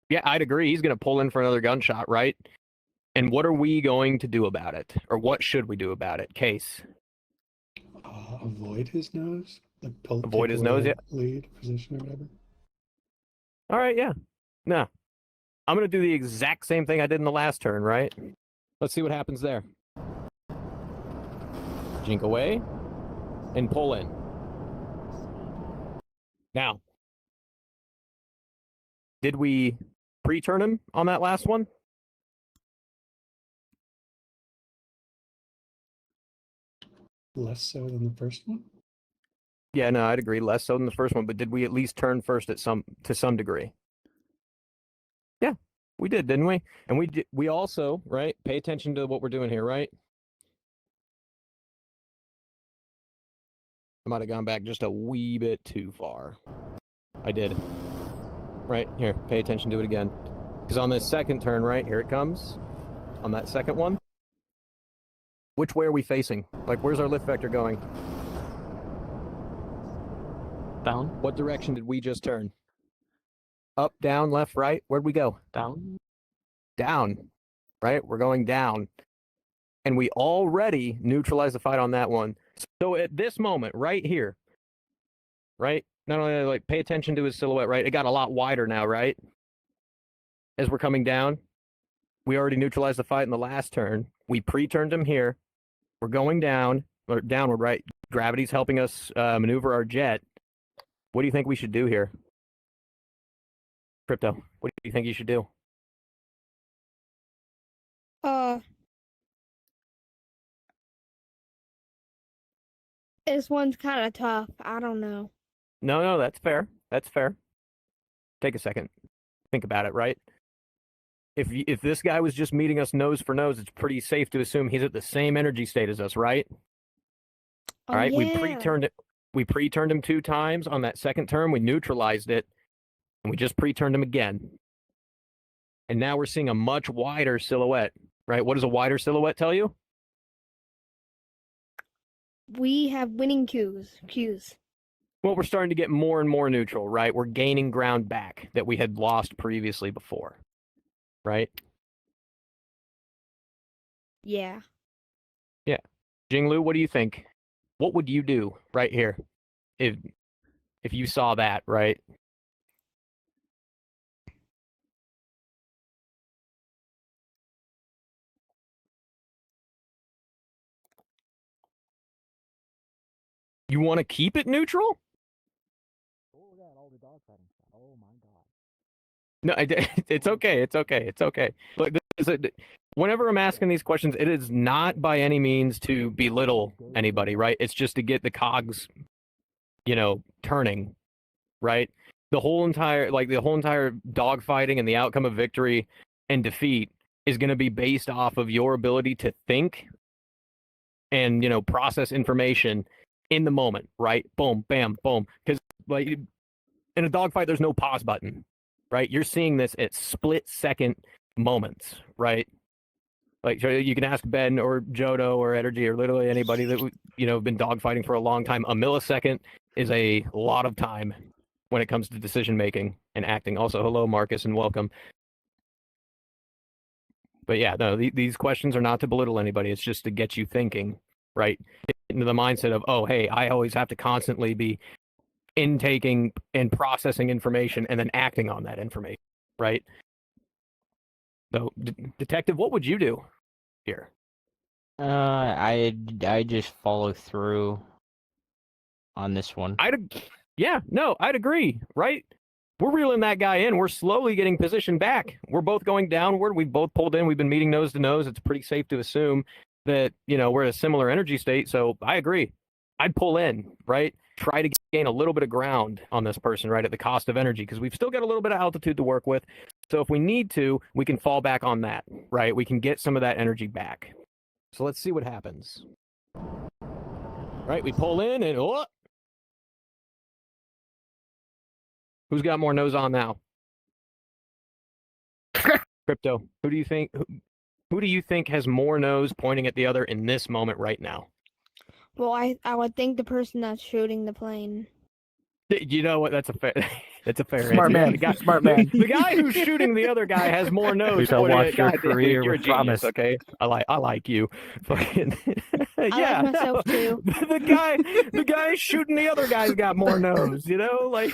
Yeah, I'd agree. He's going to pull in for another gunshot, right? And what are we going to do about it? Or what should we do about it? Case. Avoid his nose? Like Avoid his nose, yeah. Lead position or whatever. All right, yeah. Nah. I'm going to do the exact same thing I did in the last turn, right? Let's see what happens there. Jink away and pull in. Now, did we pre-turn him on that last one? Less so than the first one? Yeah, no, I'd agree. Less so than the first one, but did we at least turn first to some degree? Yeah, we did, didn't we? And we also, right, pay attention to what we're doing here, right? I might have gone back just a wee bit too far. I did. Right, here, pay attention to it again. Because on this second turn, right, here it comes. On that second one. Which way are we facing? Like, where's our lift vector going? Down. What direction did we just turn? Up, down, left, right? Where'd we go? Down. Down, right? We're going down. And we already neutralized the fight on that one. So at this moment, right here, right? Not only like pay attention to his silhouette, right? It got a lot wider now, right? As we're coming down, we already neutralized the fight in the last turn. We pre-turned him here. We're going down, or downward, right? Gravity's helping us maneuver our jet. What do you think we should do here? Crypto, what do you think you should do? This one's kind of tough. I don't know. No, that's fair. That's fair. Take a second. Think about it, right? If this guy was just meeting us nose for nose, it's pretty safe to assume he's at the same energy state as us, right? All right, yeah. We pre-turned him 2 times. On that second turn, we neutralized it, and we just pre-turned him again. And now we're seeing a much wider silhouette, right? What does a wider silhouette tell you? We have winning cues. Well, we're starting to get more and more neutral, right? We're gaining ground back that we had lost previously before, right? Yeah. Yeah. Jinglu, what do you think? What would you do right here if you saw that, right? You want to keep it neutral? Oh, God, all the dog fighting stuff. Oh, my God. No, it's okay. It's okay. It's okay. Look, whenever I'm asking these questions, it is not by any means to belittle anybody, right? It's just to get the cogs, turning, right? The whole entire dogfighting and the outcome of victory and defeat is going to be based off of your ability to think and process information in the moment, right? Boom, bam, boom. Because like in a dogfight, there's no pause button, right? You're seeing this at split-second moments, right? Like, so you can ask Ben or Jodo or Energy or literally anybody that been dogfighting for a long time. A millisecond is a lot of time when it comes to decision making and acting. Also, hello Marcus and welcome. But yeah, no, these questions are not to belittle anybody. It's just to get you thinking, right? Get into the mindset of, oh, hey, I always have to constantly be intaking and processing information and then acting on that information, right? So, Detective, what would you do here? I just follow through on this one. I'd agree, right? We're reeling that guy in. We're slowly getting positioned back. We're both going downward. We've both pulled in. We've been meeting nose to nose. It's pretty safe to assume that, we're in a similar energy state. So I agree. I'd pull in, right? Try to gain a little bit of ground on this person, right, at the cost of energy, because we've still got a little bit of altitude to work with. So if we need to, we can fall back on that, right? We can get some of that energy back. So let's see what happens. Right, we pull in and who's got more nose on now? Crypto. Who do you think has more nose pointing at the other in this moment right now? Well, I would think the person that's shooting the plane. You know what? That's a fair. That's a fair Smart answer. man. The guy, Smart man. The guy who's shooting the other guy has more nose. We shall pointing watch at- your God damn it, career you're a with genius, promise. okay, I like you. Fucking I like myself too. The guy shooting the other guy's got more nose. Like.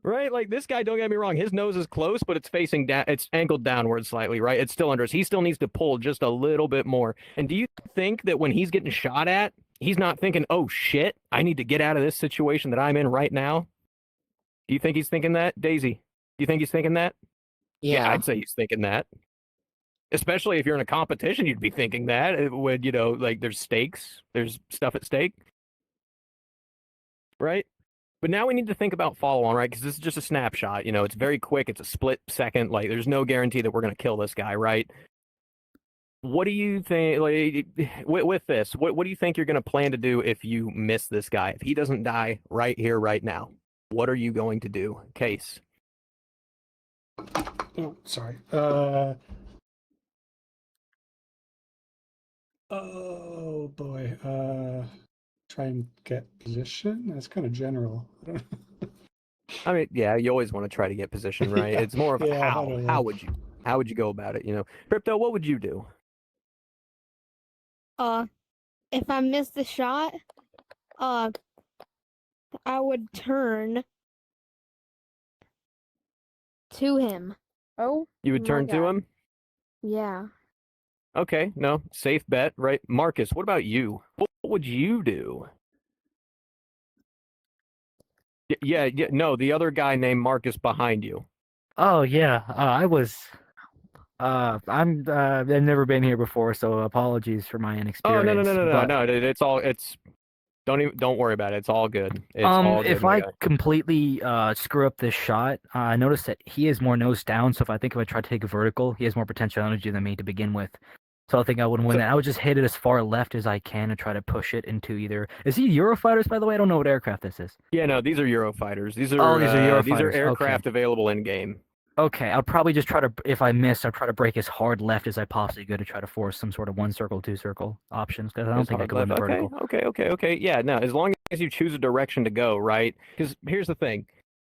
Right, like this guy. Don't get me wrong. His nose is close, but it's facing down. It's angled downward slightly. Right, it's still under us. He still needs to pull just a little bit more. And do you think that when he's getting shot at, he's not thinking, "Oh shit, I need to get out of this situation that I'm in right now"? Do you think he's thinking that, Daisy? Do you think he's thinking that? Yeah. I'd say he's thinking that. Especially if you're in a competition, you'd be thinking that when like there's stakes, there's stuff at stake, right? But now we need to think about follow-on, right? Because this is just a snapshot. It's very quick. It's a split second. Like, there's no guarantee that we're going to kill this guy, right? What do you think, like, with this? What do you think you're going to plan to do if you miss this guy? If he doesn't die right here, right now, what are you going to do? Case. Oh, sorry. Oh boy. Try and get position. That's kind of general. I don't know. I mean, yeah, you always want to try to get position, right? Yeah, It's more of yeah, I how. don't know. How would you go about it? Crypto, what would you do? If I miss the shot, I would turn to him. Oh, You would my turn to God. him? Yeah. Okay, no, safe bet, right? Marcus, what about you? What would you do? Yeah, no, the other guy named Marcus behind you. Oh yeah, I was. I've never been here before, so apologies for my Oh, inexperience. no, but, no, don't worry about it. It's all good. It's all good, if my I guy. completely screw up this shot, I noticed that he is more nose down. So if I try to take a vertical, he has more potential energy than me to begin with. So I think I wouldn't win that. I would just hit it as far left as I can and try to push it into either. Is he Eurofighters, by the way? I don't know what aircraft this is. Yeah, no, these are Eurofighters. These are Eurofighters. these are aircraft Okay. available in game. Okay, I'll probably just try to, if I miss, I'll try to break as hard left as I possibly could to try to force some sort of 1 circle, 2 circle options, because I don't think I could win the vertical. Okay. Yeah, no, as long as you choose a direction to go, right? Because here's the thing.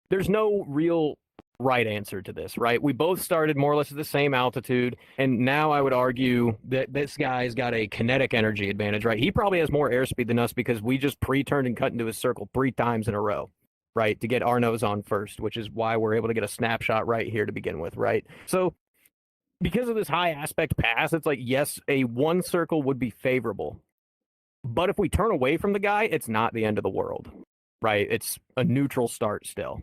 There's no real right answer to this, right? We both started more or less at the same altitude, and now I would argue that this guy's got a kinetic energy advantage, right? He probably has more airspeed than us because we just pre-turned and cut into his circle 3 times in a row, right, to get our nose on first, which is why we're able to get a snapshot right here to begin with, right? So because of this high aspect pass, it's like, yes, a 1 circle would be favorable. But if we turn away from the guy, it's not the end of the world, right? It's a neutral start still.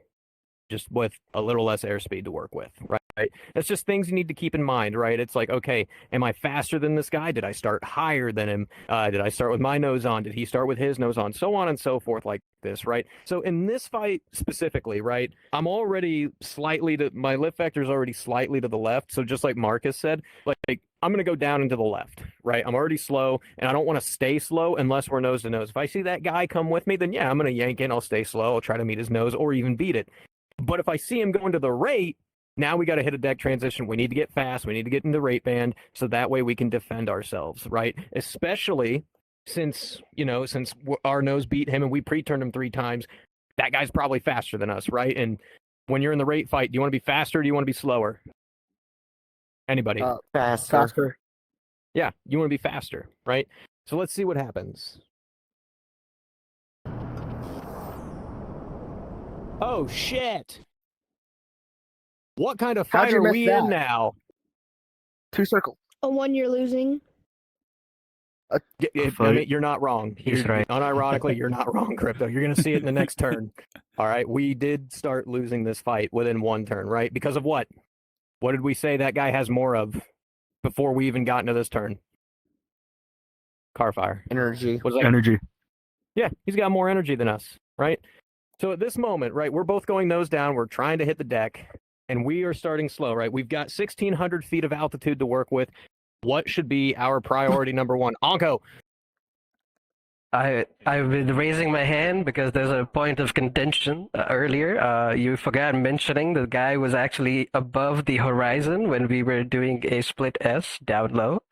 just with a little less airspeed to work with, right? That's just things you need to keep in mind, right? It's like, okay, am I faster than this guy? Did I start higher than him? Did I start with my nose on? Did he start with his nose on? So on and so forth, like this, right? So in this fight specifically, right, I'm already my lift vector is already slightly to the left. So just like Marcus said, like I'm going to go down into the left, right? I'm already slow, and I don't want to stay slow unless we're nose to nose. If I see that guy come with me, then yeah, I'm going to yank in. I'll stay slow. I'll try to meet his nose or even beat it. But if I see him going to the rate, now we got to hit a deck transition. We need to get fast. We need to get in the rate band so that way we can defend ourselves, right? Especially since our nose beat him and we pre-turned him 3 times, that guy's probably faster than us, right? And when you're in the rate fight, do you want to be faster or do you want to be slower? Anybody? Faster. Yeah, you want to be faster, right? So let's see what happens. Oh, shit. What kind of How'd fight you are miss we that? in now? 2 circles. A 1 you're losing. I mean, you're not wrong. He's right. Unironically, you're not wrong, Crypto. You're going to see it in the next turn. All right, we did start losing this fight within 1 turn, right? Because of what? What did we say that guy has more of before we even got into this turn? Car fire. Energy. Was that? Energy. Yeah, he's got more energy than us, right? So at this moment, right, we're both going nose down. We're trying to hit the deck, and we are starting slow, right? We've got 1,600 feet of altitude to work with. What should be our priority number 1? Anko. I've been raising my hand because there's a point of contention earlier. You forgot mentioning the guy was actually above the horizon when we were doing a split S down low,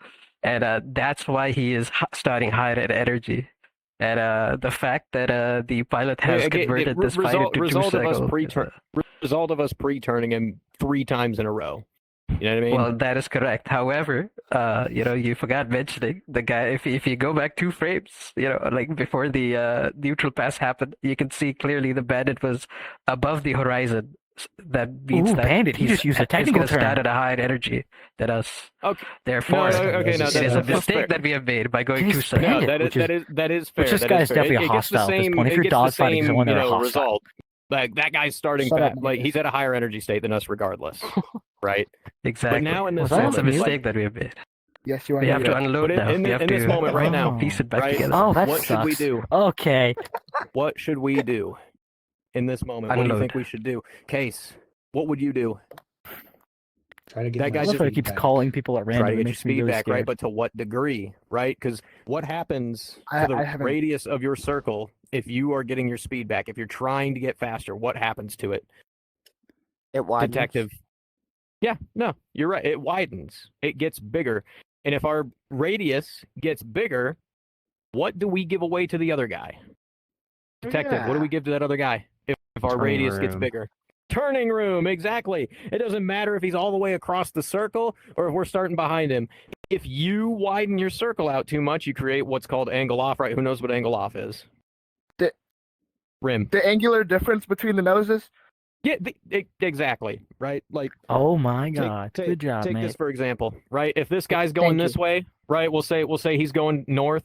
and that's why he is starting high at energy. And the fact that the pilot has converted this fight into 2 cycles. Result of us pre-turning him 3 times in a row. You know what I mean? Well, that is correct. However, you forgot mentioning the guy. If you go back 2 frames, like before the neutral pass happened, you can see clearly the bandit was above the horizon. That means that bandit. He just used a technical he's going to start term. at a higher energy than us. Okay. Therefore, it is a mistake that we have made by going 2 cycles. No, that is fair. Which this That guy is is fair. definitely It a gets the hostile at this same- point. If it you're gets the dogfighting same, someone, they're a hostile. result. Like that guy's starting Shut up, like Marcus. he's at a higher energy state than us regardless. Right? Exactly. But now in this Was that That's a moment, mistake that we have made. Yes, you are. We have to right. unload But now. in We have this to moment right now, piece it back right? together. Oh, that What sucks. should we do? Okay. What should we do in this moment? What do you Unload. think we should do? Case, what would you do? Try to get That my guy I love how he speed keeps back. calling people at random. Try to It get your makes me speed really back, scared. right? But to what degree, right? Because what happens to I the haven't- radius of your circle if you are getting your speed back? If you're trying to get faster, what happens to it? It widens. Detective. Yeah, no, you're right. It widens. It gets bigger. And if our radius gets bigger, what do we give away to the other guy? Detective, what do we give to that other guy if our Turning radius gets room. bigger? Turning room, exactly. It doesn't matter if he's all the way across the circle or if we're starting behind him. If you widen your circle out too much, you create what's called angle off, right? Who knows what angle off is? Rim. The angular difference between the noses. Yeah, exactly, right? Like, Oh my god. Good job, take mate. this for example, right? If this guy's going Thank this way, right? We'll say he's going north,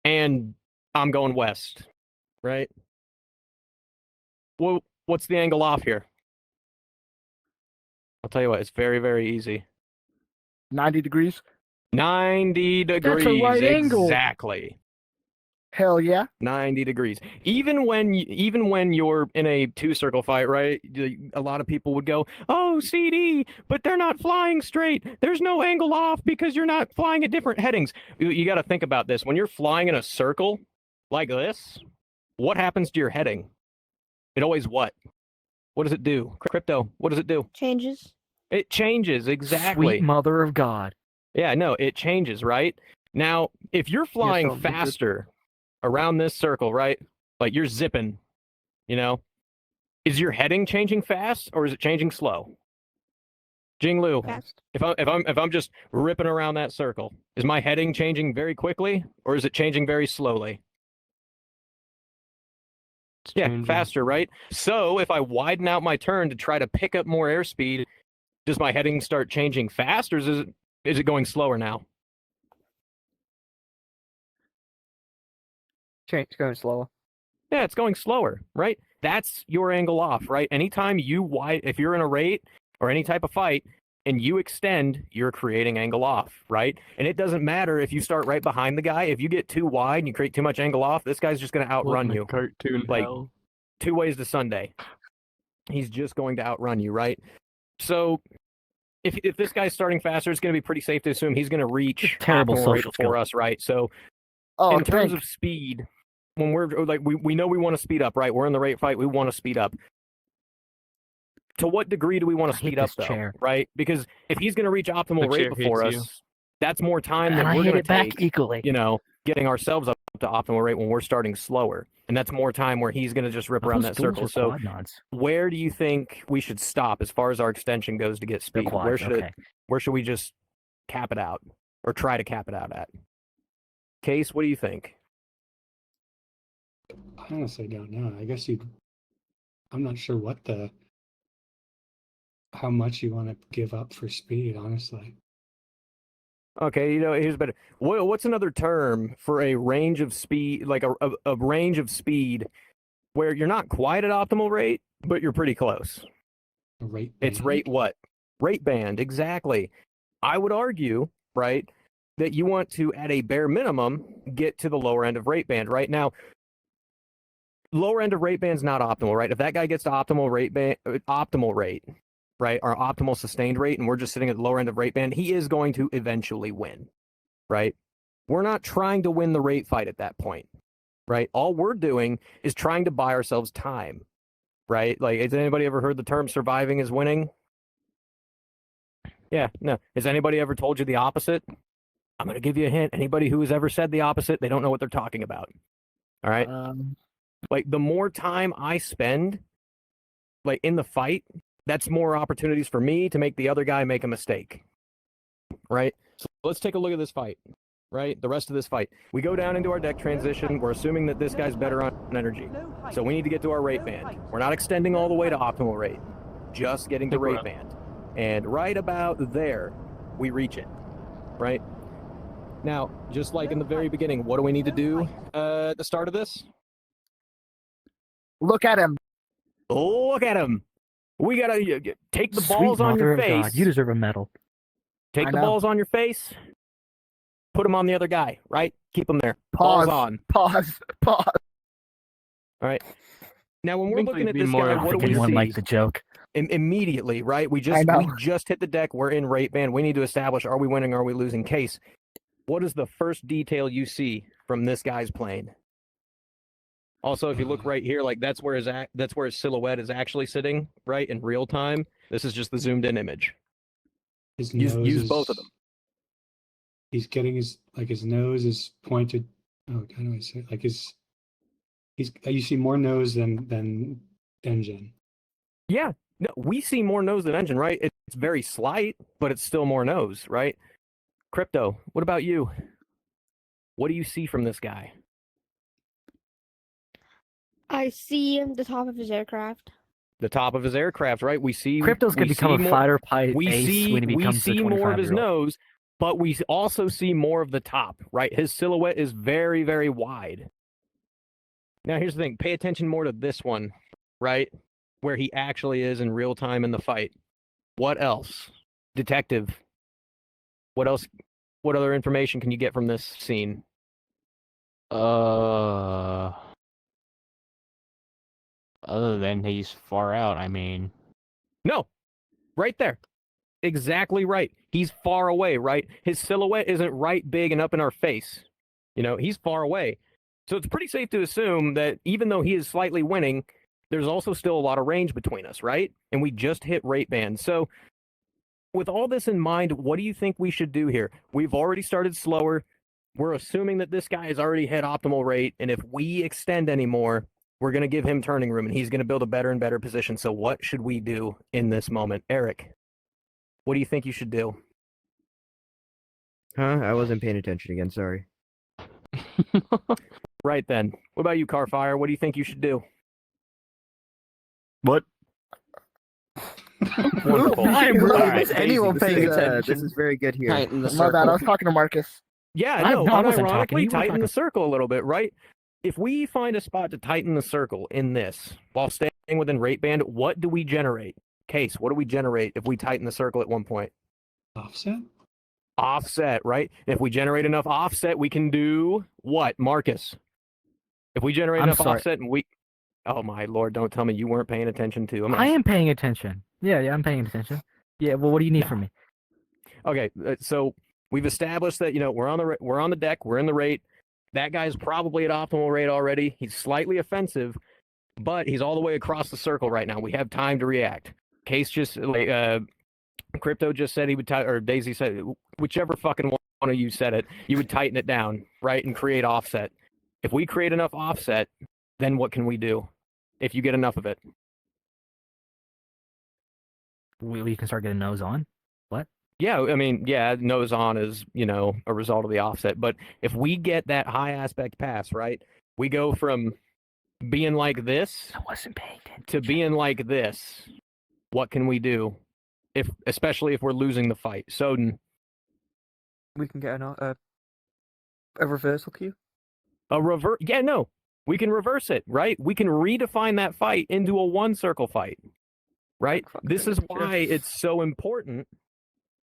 and I'm going west, right? Well, what's the angle off here? I'll tell you what, it's very, very easy. 90 degrees. 90 degrees, That's a right angle. exactly. Hell yeah. 90 degrees. Even when you're in a 2-circle fight, right? A lot of people would go, "Oh, CD, but they're not flying straight. There's no angle off because you're not flying at different headings." You got to think about this. When you're flying in a circle like this, what happens to your heading? It always what? What does it do? Crypto, what does it do? Changes. It changes, exactly. Sweet mother of God. Yeah, no, it changes, right? Now, if you're flying so good. faster around this circle, right? Like you're zipping, is your heading changing fast or is it changing slow? Jinglu, Fast. if I'm just ripping around that circle, is my heading changing very quickly or is it changing very slowly? It's Yeah, changing. faster, right? So if I widen out my turn to try to pick up more airspeed, does my heading start changing fast or is it going slower now? It's going slower. Yeah, it's going slower, right? That's your angle off, right? Anytime if you're in a rate or any type of fight and you extend, you're creating angle off, right? And it doesn't matter if you start right behind the guy. If you get too wide and you create too much angle off, this guy's just going to outrun you. Cartoon Like, hell. 2 ways to Sunday. He's just going to outrun you, right? So if this guy's starting faster, it's going to be pretty safe to assume he's going to reach Terrible optimal rate social before skill. us, right? So Oh, in terms drink. of speed, when we're like we know we want to speed up, right? We're in the rate fight, we want to speed up. To what degree do we want I to hate speed up this though? chair. Right? Because if he's going to reach optimal The rate chair before hates us, you. that's more time And that I we're hit going it to back take, equally. getting ourselves up to optimal rate when we're starting slower. And that's more time where he's going to just rip Are around those that duels circle. or So quad nods? where do you think we should stop as far as our extension goes to get The speed? quads, Where should okay. where should we just cap it out or try to cap it out at? Case, what do you think? I honestly don't know. I guess I'm not sure how much you want to give up for speed, honestly. Okay, here's better. What's another term for a range of speed, like a range of speed where you're not quite at optimal rate, but you're pretty close? A rate It's band? rate what? Rate band, exactly. I would argue, right, that you want to, at a bare minimum, get to the lower end of rate band. Right now, lower end of rate band is not optimal, right? If that guy gets to optimal rate, right, or optimal sustained rate, and we're just sitting at the lower end of rate band, he is going to eventually win, right? We're not trying to win the rate fight at that point, right? All we're doing is trying to buy ourselves time, right? Like, has anybody ever heard the term surviving is winning? Yeah, no. Has anybody ever told you the opposite? I'm going to give you a hint. Anybody who has ever said the opposite, they don't know what they're talking about. All right? Like, the more time I spend, like, in the fight, that's more opportunities for me to make the other guy make a mistake, right? So let's take a look at this fight, right? The rest of this fight. We go down into our deck transition. We're assuming that this guy's better on energy. So we need to get to our rate band. We're not extending all the way to optimal rate, just getting to rate band. And right about there, we reach it, right? Now, just like in the very beginning, what do we need to do at the start of this? Look at him. Look at him. We got to take the Sweet balls on your mother of face. God, you deserve a medal. Take I the know. balls on your face. Put them on the other guy, right? Keep them there. Pause. Balls on. Pause. Pause. All right. Now, when we're think looking we'd at be this more guy, I what do think we anyone see? liked the joke. Immediately, right? We I know. just hit the deck. We're in rate band. We need to establish: are we winning? Are we losing? Case. What is the first detail you see from this guy's plane? Also, if you look right here, like that's where his silhouette is actually sitting, right, in real time. This is just the zoomed in image. His Use nose both of them. He's getting his nose is pointed. Oh, how do I say it? Like you see more nose than engine. Yeah, no, we see more nose than engine, right? It's very slight, but it's still more nose, right? Crypto, what about you? What do you see from this guy? I see the top of his aircraft. The top of his aircraft, right? We see Crypto's gonna we become see a more, fighter pilot we ace see when he we becomes see a more of his 25-year-old. nose, but we also see more of the top, right? His silhouette is very, very wide. Now, here's the thing. Pay attention more to this one, right? Where he actually is in real time in the fight. What else? Detective. What else? What other information can you get from this scene? Other than he's far out, I mean. No. Right there. Exactly right. He's far away, right? His silhouette isn't right big and up in our face. He's far away. So it's pretty safe to assume that even though he is slightly winning, there's also still a lot of range between us, right? And we just hit rate band. So with all this in mind, what do you think we should do here? We've already started slower. We're assuming that this guy has already hit optimal rate. And if we extend anymore, we're going to give him turning room and he's going to build a better and better position. So what should we do in this moment? Eric, what do you think you should do? Huh? I wasn't paying attention again, sorry. Right then. What about you, Carfire? What do you think you should do? What? Wonderful. I'm really All right. anyone paying This attention. is very good here. Tighten the My bad. I circle. was talking to Marcus. Yeah, I no, wasn't talking. unironically You were tighten the talking. circle a little bit, right? if we find a spot to tighten the circle in this while staying within rate band, what do we generate? Case, what do we generate if we tighten the circle at one point? Offset? Offset, right? If we generate enough offset, we can do what, Marcus? If we generate I'm enough sorry. offset and we... Oh my lord, don't tell me you weren't paying attention too. I am paying attention. Yeah, I'm paying attention. Yeah, well, what do you need from me? Okay, so we've established that, we're on the deck, we're in the rate. That guy's probably at optimal rate already. He's slightly offensive, but he's all the way across the circle right now. We have time to react. Case just Crypto just said he would or Daisy said, whichever fucking one of you said it, you would tighten it down, right, and create offset. If we create enough offset, then what can we do? If you get enough of it, We can start getting nose on. What? yeah, I mean, yeah, nose on is a result of the offset. But if we get that high aspect pass, right, we go from being like this I wasn't paying attention. to being like this. What can we do? Especially if we're losing the fight. Soden. We can get a reversal queue. Yeah, no. We can reverse it, right? We can redefine that fight into a one circle fight. Right? This is why it's so important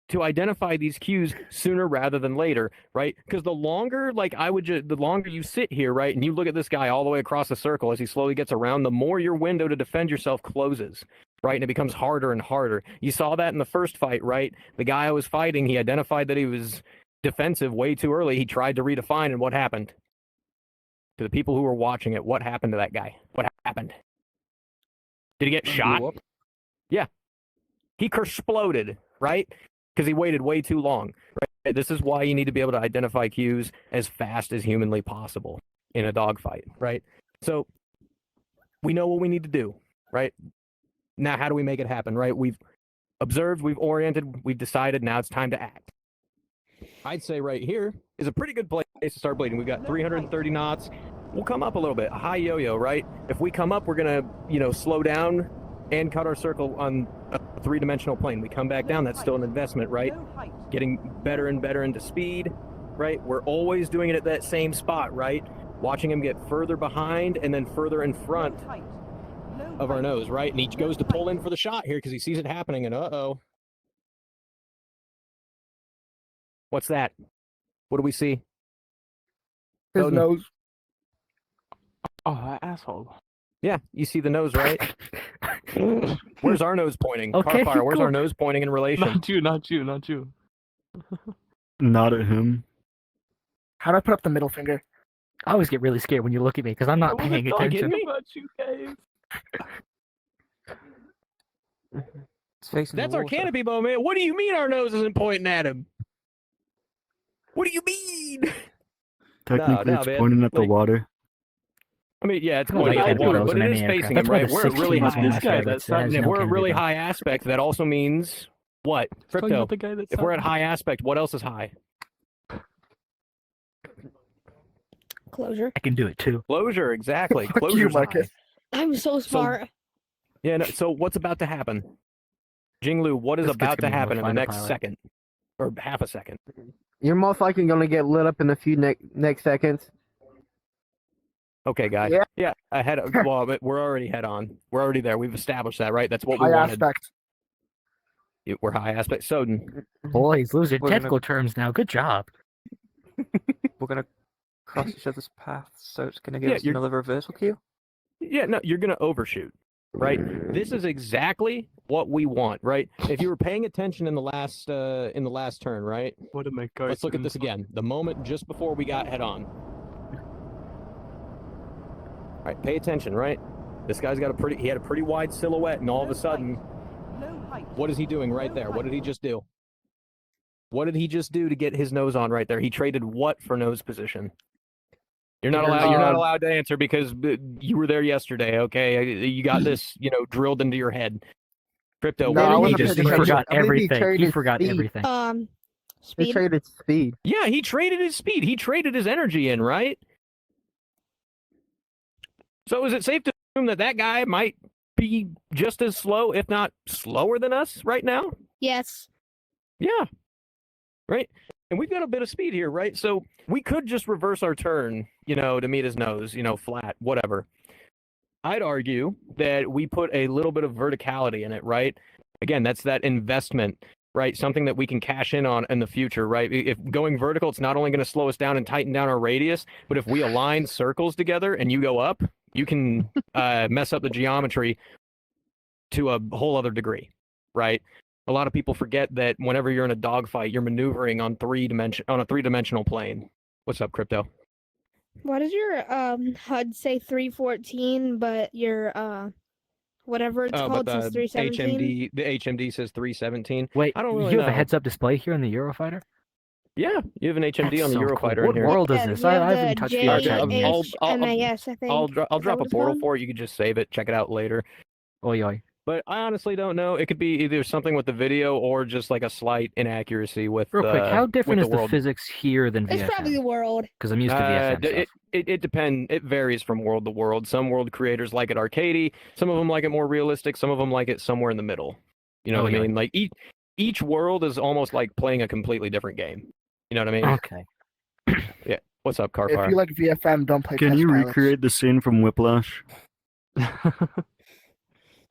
to identify these cues sooner rather than later, right? Because the longer, the longer you sit here, right, and you look at this guy all the way across the circle as he slowly gets around, the more your window to defend yourself closes, right? And it becomes harder and harder. You saw that in the first fight, right? The guy I was fighting, he identified that he was defensive way too early. He tried to redefine, and what happened? To the people who were watching it, what happened to that guy? What happened? Did he get shot? Yeah. He exploded, right? Because he waited way too long. Right? This is why you need to be able to identify cues as fast as humanly possible in a dogfight, right? So we know what we need to do, right? Now, how do we make it happen, right? We've observed, we've oriented, we've decided, now it's time to act. I'd say right here is a pretty good place to start bleeding. We've got 330 knots. We'll come up a little bit, a high yo-yo, right? If we come up, we're going to, slow down and cut our circle on a three-dimensional plane. We come back down, that's still an investment, right? Getting better and better into speed, right? We're always doing it at that same spot, right? Watching him get further behind and then further in front of our nose, right? And he goes to pull in for the shot here because he sees it happening, and uh-oh. What's that? What do we see? His Bowden. nose. Oh, asshole. Yeah, you see the nose, right? Where's our nose pointing? Okay, Carfire, where's cool. our nose pointing in relation? Not you, not you, not you. Not at him. How do I put up the middle finger? I always get really scared when you look at me because I'm not paying attention. about you guys. It's facing That's the our water. canopy bow, man. What do you mean our nose isn't pointing at him? What do you mean? Technically, no, it's man. pointing at the Like- water. I mean, yeah, it's Well, pointing you at can't the do water, those but in it any is aircraft. facing That's him, why right? the We're at 16 really is high. my This guy, favorite that's set. And There's if no we're at canopy really bow. high aspect, that also means what? Talking Crypto. about the guy that's If we're at high aspect, what else is high? Closure. I can do it too. Closure, exactly. Fuck you, Closure's high. Marcus. I'm so smart. Yeah, no, so what's about to happen? Jinglu, what is This kid's about to gonna be happen in the fighter next pilot. second? Or half a second? You're most likely going to get lit up in a few next seconds. Okay, guy. Yeah. Yeah, well, but we're already head on. We're already there. We've established that, right? That's what we High wanted. aspect. We're high aspect. Soden. Boys, losing We're gonna- technical terms now. Good job. We're gonna cross each other's paths, so it's gonna give Yeah, us you're- another reversal queue. Yeah, no, you're going to overshoot, right? This is exactly what we want, right? If you were paying attention in the last turn, right? What am I going Let's look at this again. The moment just before we got head on. All right, pay attention, right? This guy's got he had a pretty wide silhouette, and all of a sudden, what is he doing right there? What did he just do? What did he just do to get his nose on right there? He traded what for nose position? You're not allowed to answer because you were there yesterday, okay? You got this, drilled into your head. Crypto, No, I what wasn't did he paying just He attention. forgot I believe he everything. He traded forgot speed. everything. They Speed. traded speed. Yeah, he traded his speed. He traded his energy in, right? So is it safe to assume that that guy might be just as slow, if not slower than us right now? Yes. Yeah. Right? and we've got a bit of speed here, right? So we could just reverse our turn, to meet his nose, flat, whatever. I'd argue that we put a little bit of verticality in it, right? Again, that's that investment, right? Something that we can cash in on in the future, right? If going vertical, it's not only going to slow us down and tighten down our radius, but if we align circles together and you go up, you can mess up the geometry to a whole other degree, right? A lot of people forget that whenever you're in a dogfight, you're maneuvering on a three-dimensional plane. What's up, Crypto? Why does your HUD say 314, but your whatever it's But called the says 317? HMD says 317. Wait, I don't really you have know. a heads-up display here in the Eurofighter? Yeah, you have an HMD That's on the so Eurofighter cool. in What here. world is Yeah, this? you have I haven't the touched the archive yet. JHMAS, I think. I'll Is that drop what a it's portal called? for it. You could just save it, check it out later. Oi, oi. But I honestly don't know. It could be either something with the video or just like a slight inaccuracy with Real quick, how different with is the world. physics here than It's probably the VFM? world. Because I'm used to VFM stuff. It depends. It varies from world to world. Some world creators like it arcadey. Some of them like it more realistic. Some of them like it somewhere in the middle. You know what I mean? Like each world is almost like playing a completely different game. You know what I mean? Okay. Yeah. What's up, Carfire? If you like VFM, don't play Can Test you Pilots. recreate the scene from Whiplash?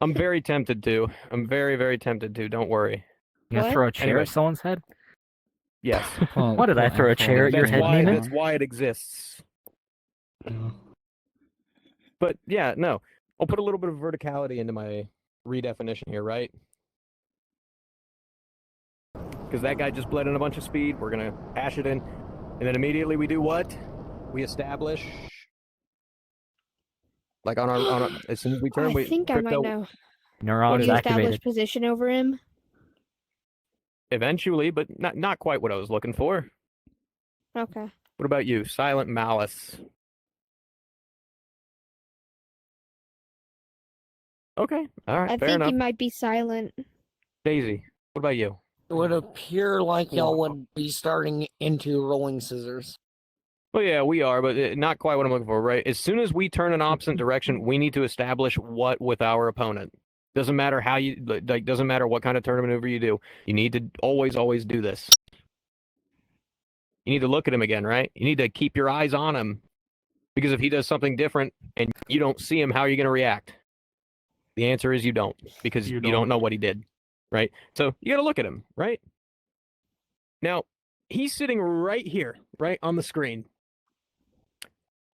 I'm very tempted to. I'm very, very tempted to. Don't worry. You gonna What? throw a chair Anyway. at someone's head? Yes. Why did I throw a chair at your head, Neiman? That's why it exists. But yeah, no. I'll put a little bit of verticality into my redefinition here, right? Because that guy just bled in a bunch of speed. We're going to hash it in. And then immediately we do what? We establish... Like on our as soon as we turn, I think I might know. Neurons You activated. establish position over him. Eventually, but not quite what I was looking for. Okay. What about you? Silent Malice. Okay. All right. I Fair think enough. he might be silent. Daisy, what about you? It would appear like y'all would be starting into rolling scissors. Well, yeah, we are, but not quite what I'm looking for, right? As soon as we turn an opposite direction, we need to establish what with our opponent. Doesn't matter how you, like, doesn't matter what kind of turn maneuver you do. You need to always do this. You need to look at him again, right? You need to keep your eyes on him. Because if he does something different and you don't see him, how are you going to react? The answer is you don't, because you don't know what he did, right? So you got to look at him, right? Now, he's sitting right here, right on the screen.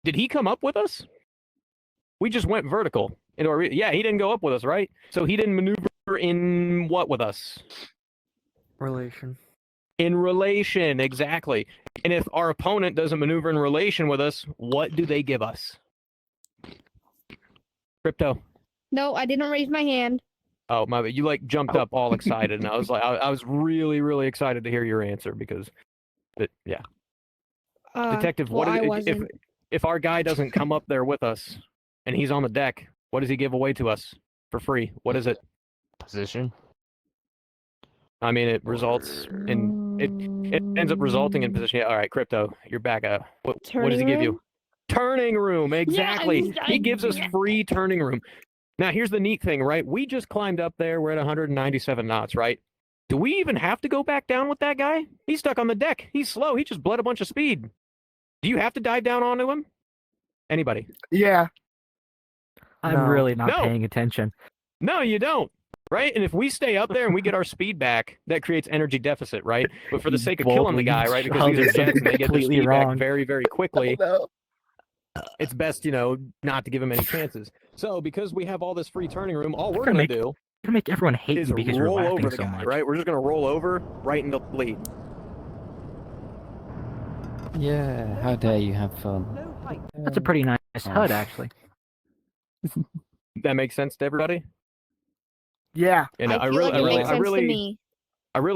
Did he come up with us? We just went vertical. Yeah, he didn't go up with us, right? So he didn't maneuver in what with us? Relation. In relation, exactly. And if our opponent doesn't maneuver in relation with us, what do they give us? Crypto. No, I didn't raise my hand. Oh, my bad. You like jumped up all excited, and I was like, I was really, really excited to hear your answer because, but yeah. Detective, well, what is, if our guy doesn't come up there with us and he's on the deck, what does he give away to us for free? What is it? Position. I mean, it results in it ends up resulting in position. Yeah, all right, Crypto, you're back up. What does he give you? Turning room, exactly. He gives us free turning room. Now, here's the neat thing, right? We just climbed up there. We're at 197 knots, right? Do we even have to go back down with that guy? He's stuck on the deck. He's slow. He just bled a bunch of speed. Do you have to dive down onto him? Anybody? Yeah. I'm really not paying attention. No, you don't. Right? And if we stay up there and we get our speed back, that creates energy deficit, right? But for the sake of killing the guy, right? Because these are jets and they get their speed back very, very quickly. It's best, not to give him any chances. So because we have all this free turning room, all we're going to do make everyone hate is you because you're roll laughing over the so guy, much. right? We're just going to roll over right into the lead. Yeah, how dare you have fun. That's a pretty nice HUD, actually. That makes sense to everybody? Yeah. And I really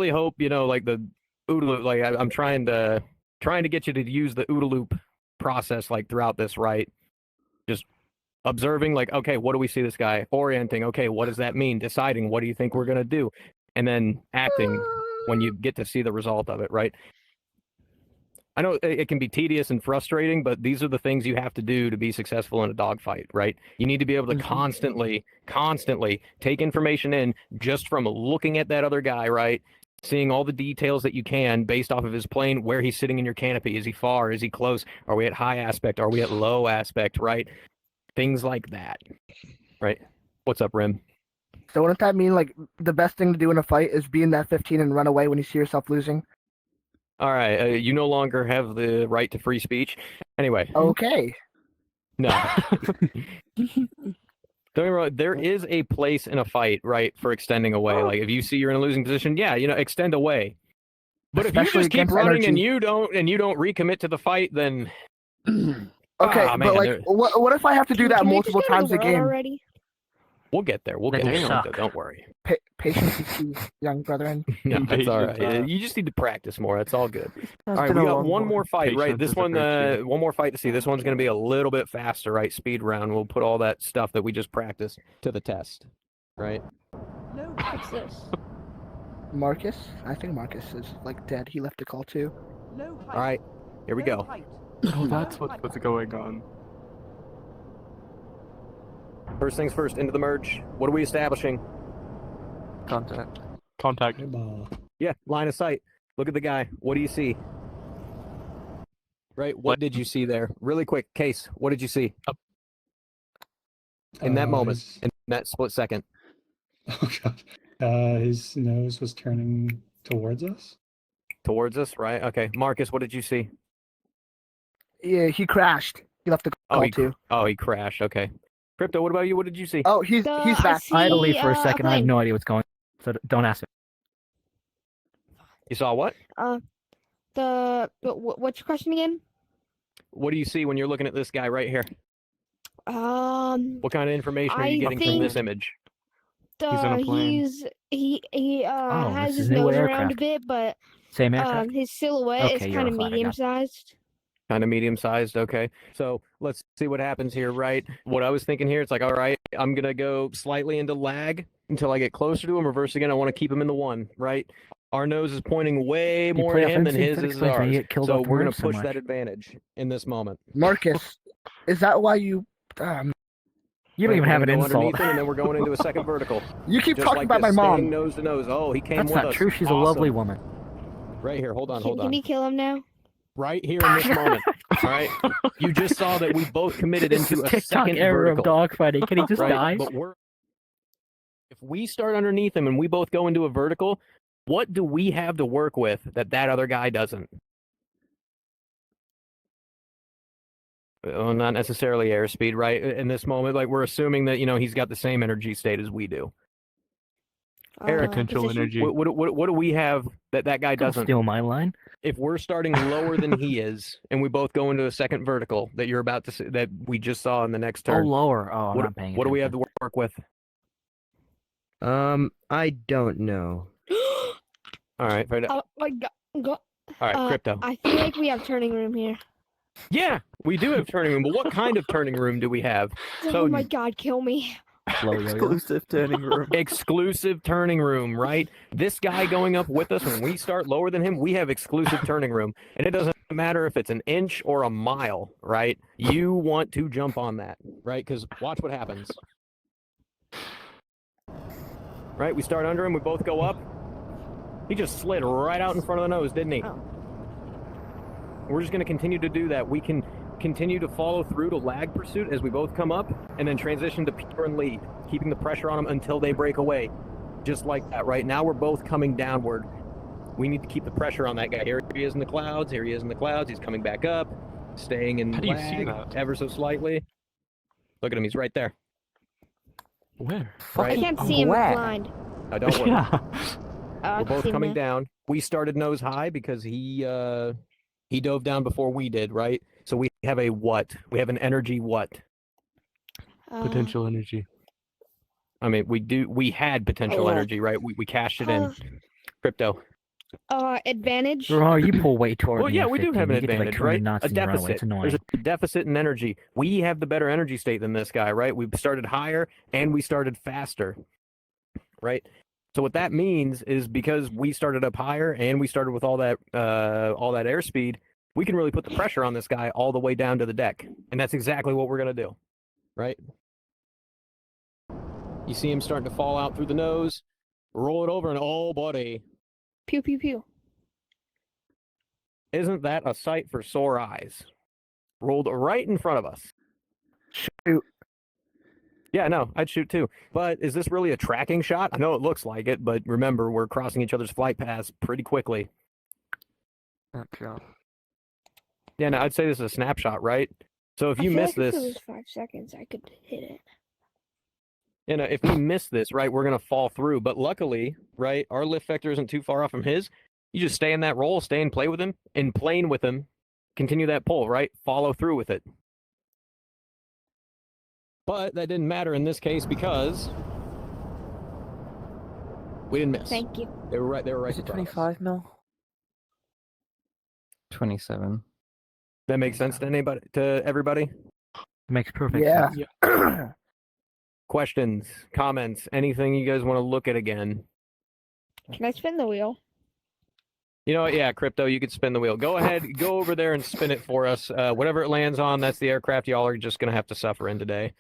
hope, like the OODA loop, like I'm trying to get you to use the OODA loop process like throughout this, right? Just observing, like, okay, what do we see this guy? Orienting, okay, what does that mean? Deciding, what do you think we're gonna do? And then acting when you get to see the result of it, right? I know it can be tedious and frustrating, but these are the things you have to do to be successful in a dogfight, right? You need to be able to constantly take information in just from looking at that other guy, right? seeing all the details that you can based off of his plane, where he's sitting in your canopy. Is he far? Is he close? Are we at high aspect? Are we at low aspect, right? Things like that, right? What's up, Rim? So wouldn't that mean like the best thing to do in a fight is be in that 15 and run away when you see yourself losing? All right, you no longer have the right to free speech. Anyway. Okay. No. Don't get me wrong, there is a place in a fight, right, for extending away. Like if you see you're in a losing position, yeah, extend away. But Especially if you just keep against running and energy. you don't recommit to the fight, then Okay, man, but like, what if I have to do that Can we multiple just go to times the a world game? already? we'll get there. We'll Then get you there. suck. Don't worry. Patience is key, young brethren. No, that's all right. Patience, You just need to practice more. That's all good. All That's right, been we a got long one more fight, right? Patience This is a one, virtue. one more fight to see. This one's going to be a little bit faster, right? Speed round. We'll put all that stuff that we just practiced to the test, right? What's this? Marcus? I think Marcus is like dead. He left a call too. All right, here we go. Oh, that's what's going on. First things first, into the merge. What are we establishing? Contact. Contact. Eyeball. Yeah, line of sight. Look at the guy. What do you see? Right, what did you see there? Really quick, Case, what did you see? In that moment, in that split second. Oh god. His nose was turning towards us. Towards us, right? Okay. Marcus, what did you see? Yeah, he crashed. He left a call too. He crashed. Okay. Crypto, what about you? What did you see? Oh, he's I back. I had to see, leave for a a second. I have plane. no idea what's going on, so don't ask it. You saw what? What's your question again? What do you see when you're looking at this guy right here? What kind of information are you I getting from this think image? He's in a plane. He has this his is new nose around a aircraft. bit, but Same aircraft. his silhouette Okay, is you're kind a of flag, I got it. medium-sized. Kind of medium-sized, okay. So let's see what happens here, right? What I was thinking here, it's like, all right, I'm going to go slightly into lag until I get closer to him. Reverse again, I want to keep him in the 1, right? Our nose is pointing way more play at him than offensive, his that is explains why you ours. get killed So off we're going words to so push much. that advantage in this moment. Marcus, is that why you? You don't even have an We're gonna go insult. underneath him, and then we're going into a second vertical. You keep Just talking like about my this, staying mom. nose to nose. Oh, he came That's with not us. true. She's a Awesome. lovely woman. Right here, hold on. Can you kill him now? Right here in this moment. All right. You just saw that we both committed It's into the a TikTok second era of vertical. dogfighting. Can he just Right? die? But if we start underneath him and we both go into a vertical, what do we have to work with that other guy doesn't? Well, not necessarily airspeed, right? In this moment, like we're assuming that he's got the same energy state as we do. Eric, Potential Position? energy. What do we have that guy Don't doesn't? steal my line. If we're starting lower than he is, and we both go into a second vertical that you're about to see, that we just saw in the next Oh, turn, lower. Oh, I'm what, not paying what do we have attention. to work with? I don't know. All right, right. Oh my god. All right, crypto. I feel like we have turning room here. Yeah, we do have turning room, but what kind of turning room do we have? Oh my god, kill me. Slow yo-yo. Exclusive turning room. Exclusive turning room, right? This guy going up with us, when we start lower than him, we have exclusive turning room. And it doesn't matter if it's an inch or a mile, right? You want to jump on that, right? Because watch what happens. Right, we start under him, we both go up. He just slid right out in front of the nose, didn't he? Oh. We're just going to continue to do that. We can continue to follow through to lag pursuit as we both come up, and then transition to pure and lead, keeping the pressure on them until they break away. Just like that, right? Now we're both coming downward. We need to keep the pressure on that guy. Here he is in the clouds. Here he is in the clouds. He's coming back up, staying in How do you lag see that? ever so slightly. Look at him. He's right there. Where? I can't see him. I'm blind. Don't worry. Yeah. I We're can both see him coming now. down. We started nose high because he dove down before we did, right? So we have a what? We have an energy what? Potential energy. I mean, we had potential Oh. energy, right? We cashed it in. Crypto. Advantage. Oh, you pull way toward Well, me. yeah, at we do 15. have an You get to, like, advantage, 200 right? knots A and you run away. deficit. It's annoying. There's a deficit in energy. We have the better energy state than this guy, right? We started higher and we started faster, right? So what that means is because we started up higher and we started with all that airspeed, we can really put the pressure on this guy all the way down to the deck, and that's exactly what we're gonna do, right? You see him starting to fall out through the nose, roll it over, and oh, buddy, Pew pew pew. Isn't that a sight for sore eyes? Rolled right in front of us. Shoot. Yeah, no, I'd shoot too. But is this really a tracking shot? I know it looks like it, but remember, we're crossing each other's flight paths pretty quickly. Snapshot. Yeah, no, I'd say this is a snapshot, right? So if you miss If it this, was 5 seconds, I could hit it. you know, if we miss this, right, we're gonna fall through. But luckily, right, our lift vector isn't too far off from his. You just stay in that roll, stay and play with him, and plane with him. Continue that pull, right? Follow through with it. But that didn't matter in this case because we didn't miss. Thank you. They were right. They were right. Is it in front of us. 25 mil? 27. That makes sense to anybody? To everybody? Makes perfect Yeah. sense. Questions, comments, anything you guys want to look at again? Can I spin the wheel? You know what? Yeah, Crypto, you could spin the wheel. Go ahead, go over there and spin it for us. Whatever it lands on, that's the aircraft y'all are just going to have to suffer in today.